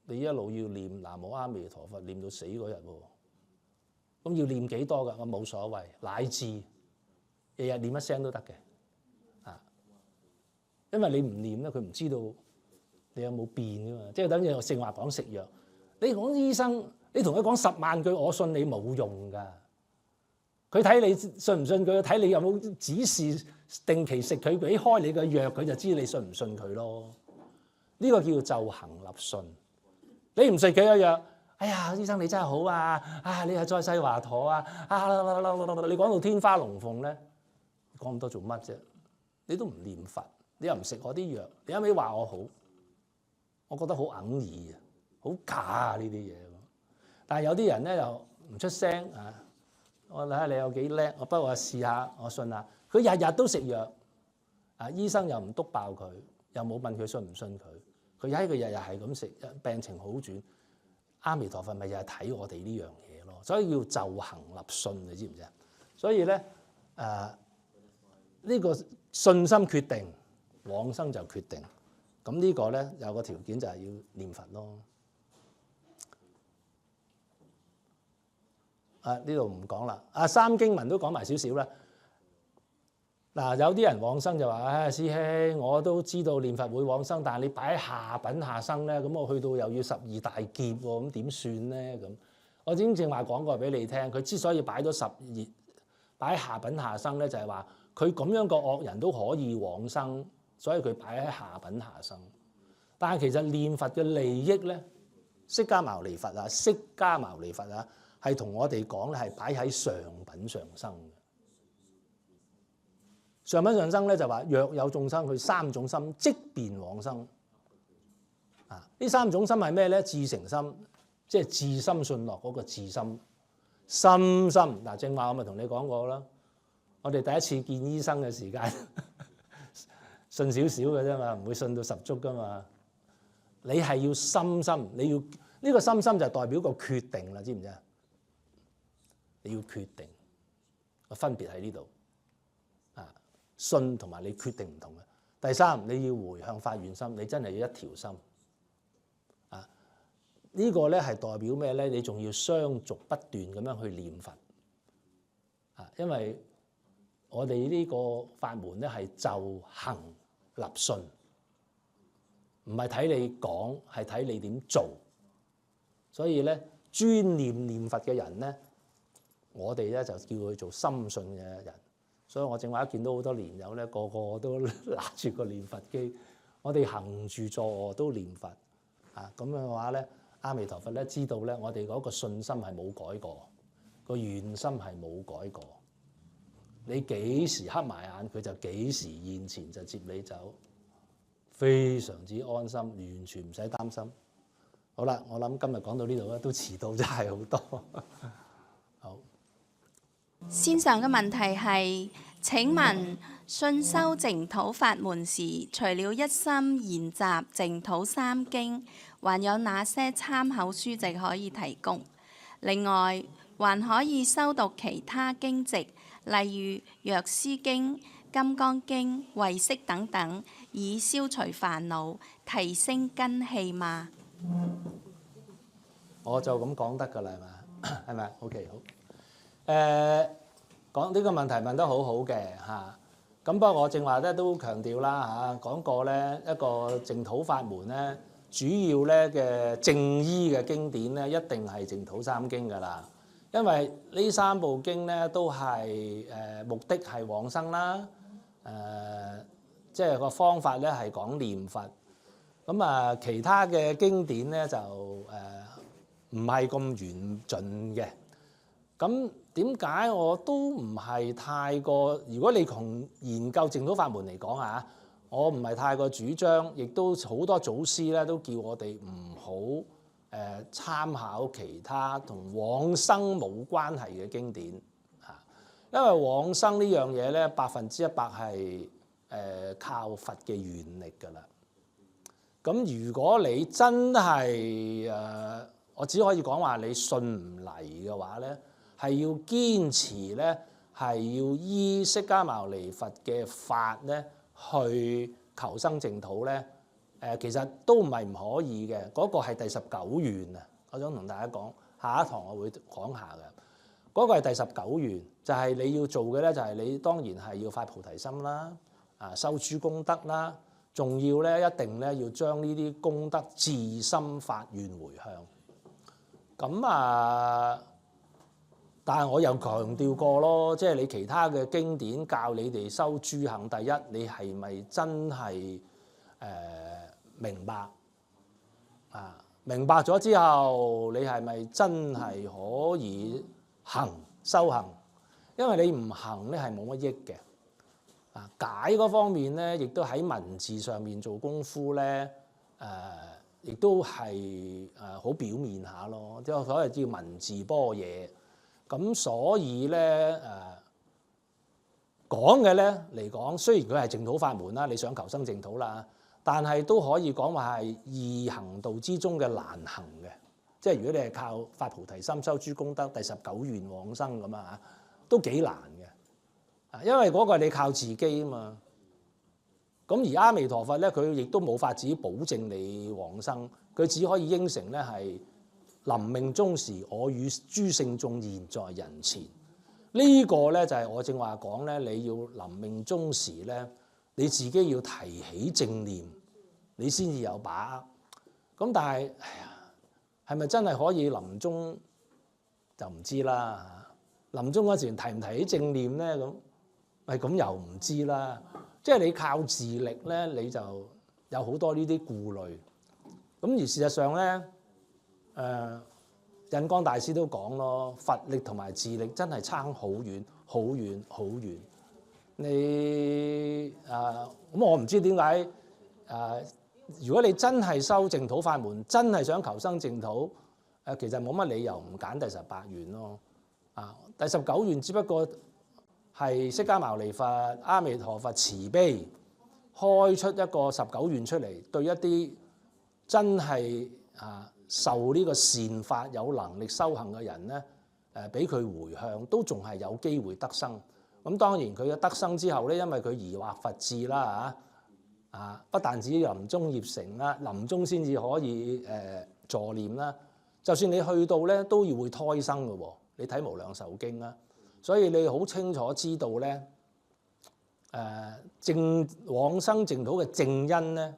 你一路要念南無阿彌陀佛，念到死嗰日喎。咁要念幾多㗎？我冇所謂，乃至日日念一聲都得嘅，啊！因為你唔念咧，佢唔知道你有冇變㗎嘛。即係等於我正話講食藥，你講醫生，你同佢講10萬句我信你冇用㗎。佢睇你信唔信佢，睇你有冇指示定期食佢俾開你嘅藥，佢就知你信唔信佢咯。呢個叫就行立信。你唔食佢嘅藥。哎呀，醫生你真係好啊！你係再世華佗啊！你講到天花龍鳳咧，講咁多做乜啫？你都唔念佛，你又唔食我啲藥，你一味話我好，我覺得好哽耳啊，好假啊呢啲嘢。但係有啲人咧又唔出聲啊！我睇下你有幾叻，我不過試下，我信下。佢日日都食藥，醫生又唔督爆佢，又冇問佢信唔信佢。佢日日係咁食，病情好轉。阿彌陀佛咪又係睇我哋呢樣嘢咯，所以要就行立信，你知唔知啊？所以咧呢個信心決定，往生就決定。咁呢個咧有個條件就係要念佛咯。呢度唔講啦。三經文都講埋少少啦。嗱，有啲人往生就話：師兄，我都知道念佛會往生，但係你擺喺下品下生咧，咁我去到又要12大劫喎，咁點算咧？咁我正話講過俾你聽，佢之所以擺咗12，擺喺下品下生咧，就係話佢咁樣個惡人都可以往生，所以佢擺喺下品下生。但係其實念佛嘅利益咧，釋迦牟尼佛啊，係同我哋講咧係擺喺上品上生嘅。上品上生咧就話，若有眾生佢3種心，即便往生。呢3種心係咩咧？至誠心，即係至心信樂嗰個至心。深心嗱，正話我咪同你講過啦。我哋第一次見醫生嘅時間，信少少嘅啫嘛，唔會信到10足噶嘛。你係要深心，你要呢個深心就代表個決定啦，知唔知啊？你要決定，個分別喺呢度。信同埋你決定唔同嘅。第三，你要回向發願心，你真係要一條心。呢個咧係代表咩咧？你仲要相續不斷咁樣去念佛。因為我哋呢個法門咧係就行立信，唔係睇你講，係睇你點做。所以咧，專念佛嘅人咧，我哋咧就叫佢做深信嘅人。所以我正話一見到好多蓮友咧，個個都拿住個念佛機，我哋行住坐臥都念佛啊，咁樣嘅話咧，阿彌陀佛咧知道咧，我哋嗰個信心係冇改過，個願心係冇改過。你幾時黑埋眼，佢就幾時現前就接你走，非常之安心，完全唔使擔心。好啦，我諗今日講到呢度咧，都遲到真係好多。好，線上嘅問題係：請問信修淨土法門時，除了一心研習淨土三經，還有哪些參考書籍可以提供？另外，還可以修讀其他經籍，例如藥師經、金剛經、慧釋等等，以消除煩惱、提升根器嗎？我就咁講得㗎啦，係咪？係咪？OK， 好。講呢個問題問得好好嘅嚇。咁不過我正話咧都強調啦嚇，講過咧一個淨土法門咧，主要咧嘅正依嘅經典咧，一定係淨土三經㗎啦。因為呢三部經咧都係目的係往生啦，即係個方法咧係講念佛。咁啊，其他嘅經典咧就唔係咁嚴峻嘅。咁點解我都唔係太過？如果你從研究淨土法門嚟講啊，我唔係太過主張，亦都好多祖師咧都叫我哋唔好參考其他同往生冇關係嘅經典嚇，因為往生呢樣嘢咧100%係靠佛嘅願力㗎啦。咁如果你真係我只可以講話你信唔嚟嘅話咧，係要堅持咧，係要依釋迦牟尼佛嘅法咧去求生淨土咧。其實都唔係唔可以嘅，嗰個係第19願啊！我想同大家講，下一堂我會講下嘅。嗰個係第19願，就係你要做嘅咧，就係你當然係要發菩提心啦，修諸功德啦，仲要咧一定咧要將呢啲功德自心發願回向。咁但係我又強調過咯，即係你其他嘅經典教你哋修諸行，第一你係咪真係明白啊？明白咗之後，你係咪真係可以修行？因為你唔行咧係冇乜益嘅。解嗰方面咧，亦都喺文字上面做功夫咧，亦都係好表面下咯，即係所謂叫文字般若。咁所以咧講嘅咧嚟講，雖然佢係淨土法門啦，你想求生淨土啦。但係都可以講話係易行道之中嘅難行嘅，即係如果你係靠發菩提心、修諸功德、第19願往生咁啊，都幾難嘅。因為嗰個你靠自己啊嘛。咁而阿彌陀佛咧，佢亦都冇法子保證你往生，佢只可以應承咧係臨命終時，我與諸聖眾現在人前。呢個咧就係我正話講咧，你要臨命終時咧，你自己要提起正念，你先至有把握。咁但係，係咪真係可以臨終就唔知啦。臨終嗰時提唔提起正念咧？咁又唔知啦。即係你靠自力咧，你就有好多呢啲顧慮。咁而事實上咧，印光大師都講咯，佛力同埋自力真係差好遠，好遠，好遠。你咁我唔知點解如果你真係修淨土法門，真係想求生淨土，其實冇乜理由唔揀第18願咯。第19願只不過係釋迦牟尼佛、阿彌陀佛慈悲開出一個19願出嚟，對一啲真係受呢個善法有能力修行嘅人咧，俾佢回向都仲係有機會得生。咁當然佢嘅得生之後咧，因為佢疑惑佛智啦不但止臨終業成啦，臨終先至可以助念啦。就算你去到咧，都要會胎生嘅喎。你睇無量壽經啦，所以你好清楚知道咧，往生淨土嘅正因咧，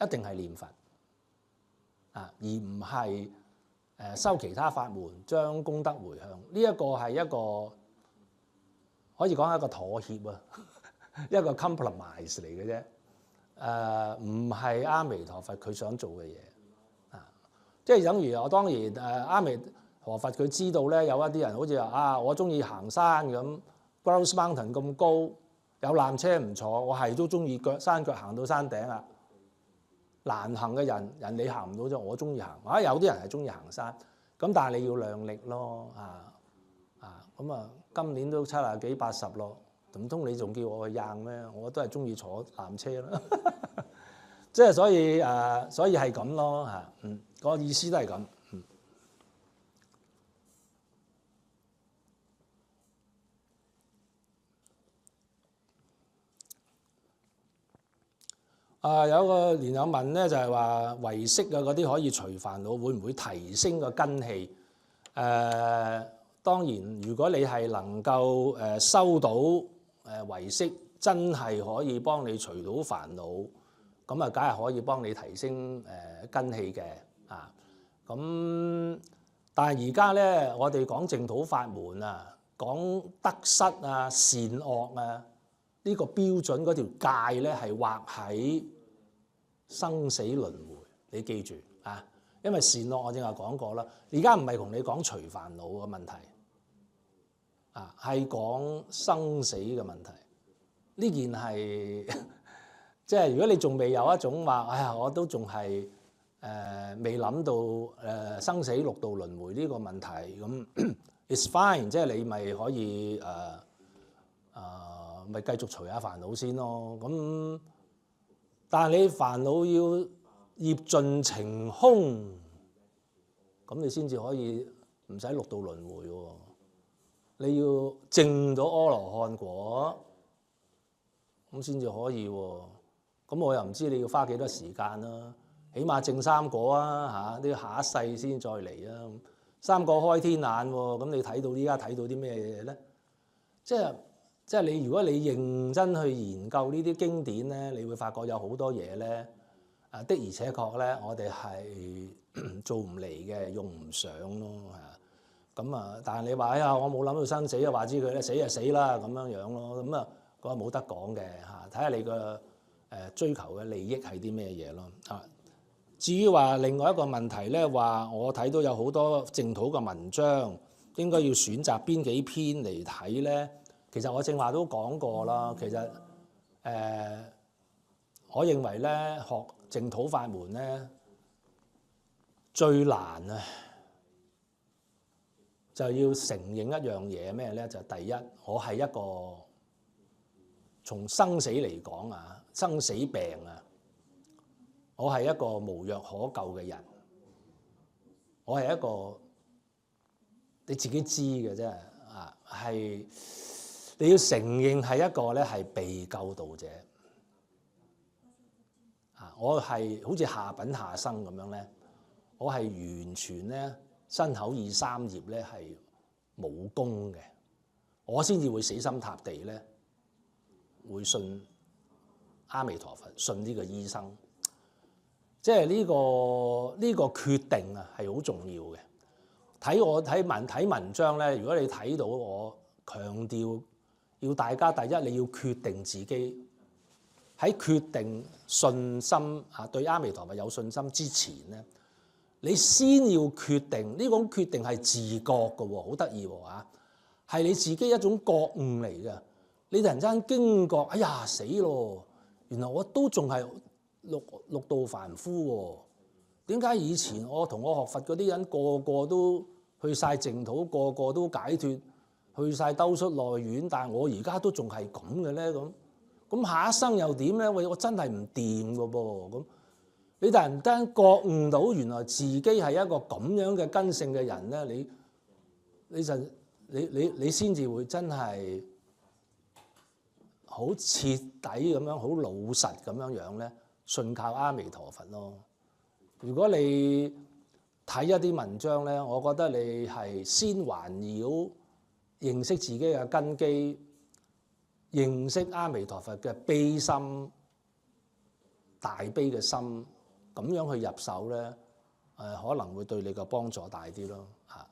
一定係念佛而唔係修其他法門將功德回向。呢一個係一個可以講係一個妥協啊，一個 compromise 嚟嘅啫。唔係阿彌陀佛佢想做嘅嘢啊！即係等於我當然阿彌陀佛佢知道咧，有一啲人好似話啊，我中意行山咁 ，Grouse Mountain 咁高，有纜車唔坐，我係都中意山腳行到山頂啊！難行嘅人你行唔到啫，我中意行啊！有啲人係中意行山，咁但係你要量力咯咁啊，今年都70幾80咯。唔通你仲叫我去硬咩？我都係中意坐纜車啦，即係所以係咁咯嚇，個意思都係咁。有個連友問咧，就係話唯識啊嗰啲可以除煩惱，會唔會提升個根氣？當然，如果你係能夠收到唯識，真係可以幫你除到煩惱，咁啊，梗係可以幫你提升根氣嘅啊。咁但係而家咧，我哋講淨土法門啊，講得失啊、善惡啊，呢個標準嗰條界咧係畫喺生死輪迴。你記住啊，因為善惡我正話講過啦，而家唔係同你講除煩惱嘅問題。係講生死嘅問題，呢件係即係如果你仲未有一種話，哎呀，我都仲係未諗到生死六道輪迴呢個問題，咁 it's fine， 即係你咪可以咪繼續除下煩惱先咯。咁但係你煩惱要業盡情空，咁你先至可以唔使六道輪迴喎。你要證到阿羅漢果，咁先至可以喎。咁我又唔知你要花幾多時間啦。起碼證三果啊嚇，你要下一世先再嚟啊。三果開天眼喎，咁你睇到依家睇到啲咩嘢咧？即係你如果你認真去研究呢啲經典咧，你會發覺有好多嘢咧，的而且確咧，我哋係做唔嚟嘅，用唔上咯嚇。咁啊，但係你話哎呀，我冇諗到生死啊，話知佢咧死就死啦咁樣樣咯。咁啊，嗰個冇得講嘅嚇，睇下你個追求嘅利益係啲咩嘢咯啊。至於話另外一個問題咧，話我睇到有好多淨土嘅文章，應該要選擇邊幾篇嚟睇咧？其實我正話都講過啦。其實我認為咧學淨土法門咧最難啊！就要承認一樣嘢咩咧？就第一，我係一個從生死嚟講啊，生死病啊，我係一個無藥可救嘅人。我係一個你自己知嘅啫啊，係你要承認係一個咧係被救度者啊。我係好似下品下生咁樣咧，我係完全咧。身口意三業咧係冇功嘅，我先至會死心塌地咧，會信阿彌陀佛，信呢個醫生。即係呢個決定啊，係好重要嘅。睇文章咧，如果你睇到我強調要大家第一，你要決定自己喺決定信心啊，對阿彌陀佛有信心之前咧。你先要決定，呢種決定係自覺嘅喎，好得意喎嚇，係你自己一種覺悟嚟嘅。你突然間驚覺，哎呀死咯！原來我都仲係六道凡夫喎。點解以前我同我學佛嗰啲人個個都去晒淨土，個個都解脫，去晒兜率內院，但係我而家都仲係咁嘅咧？咁下一生又點咧？喂，我真係唔掂嘅噃咁。你突然間覺悟到原來自己係一個咁樣嘅根性嘅人咧，你先至會真係好徹底咁樣，好老實咁樣咧，信靠阿彌陀佛咯。如果你睇一啲文章咧，我覺得你係先環繞認識自己嘅根基，認識阿彌陀佛嘅悲心、大悲嘅心。咁樣去入手咧，可能會對你嘅幫助大啲咯嚇。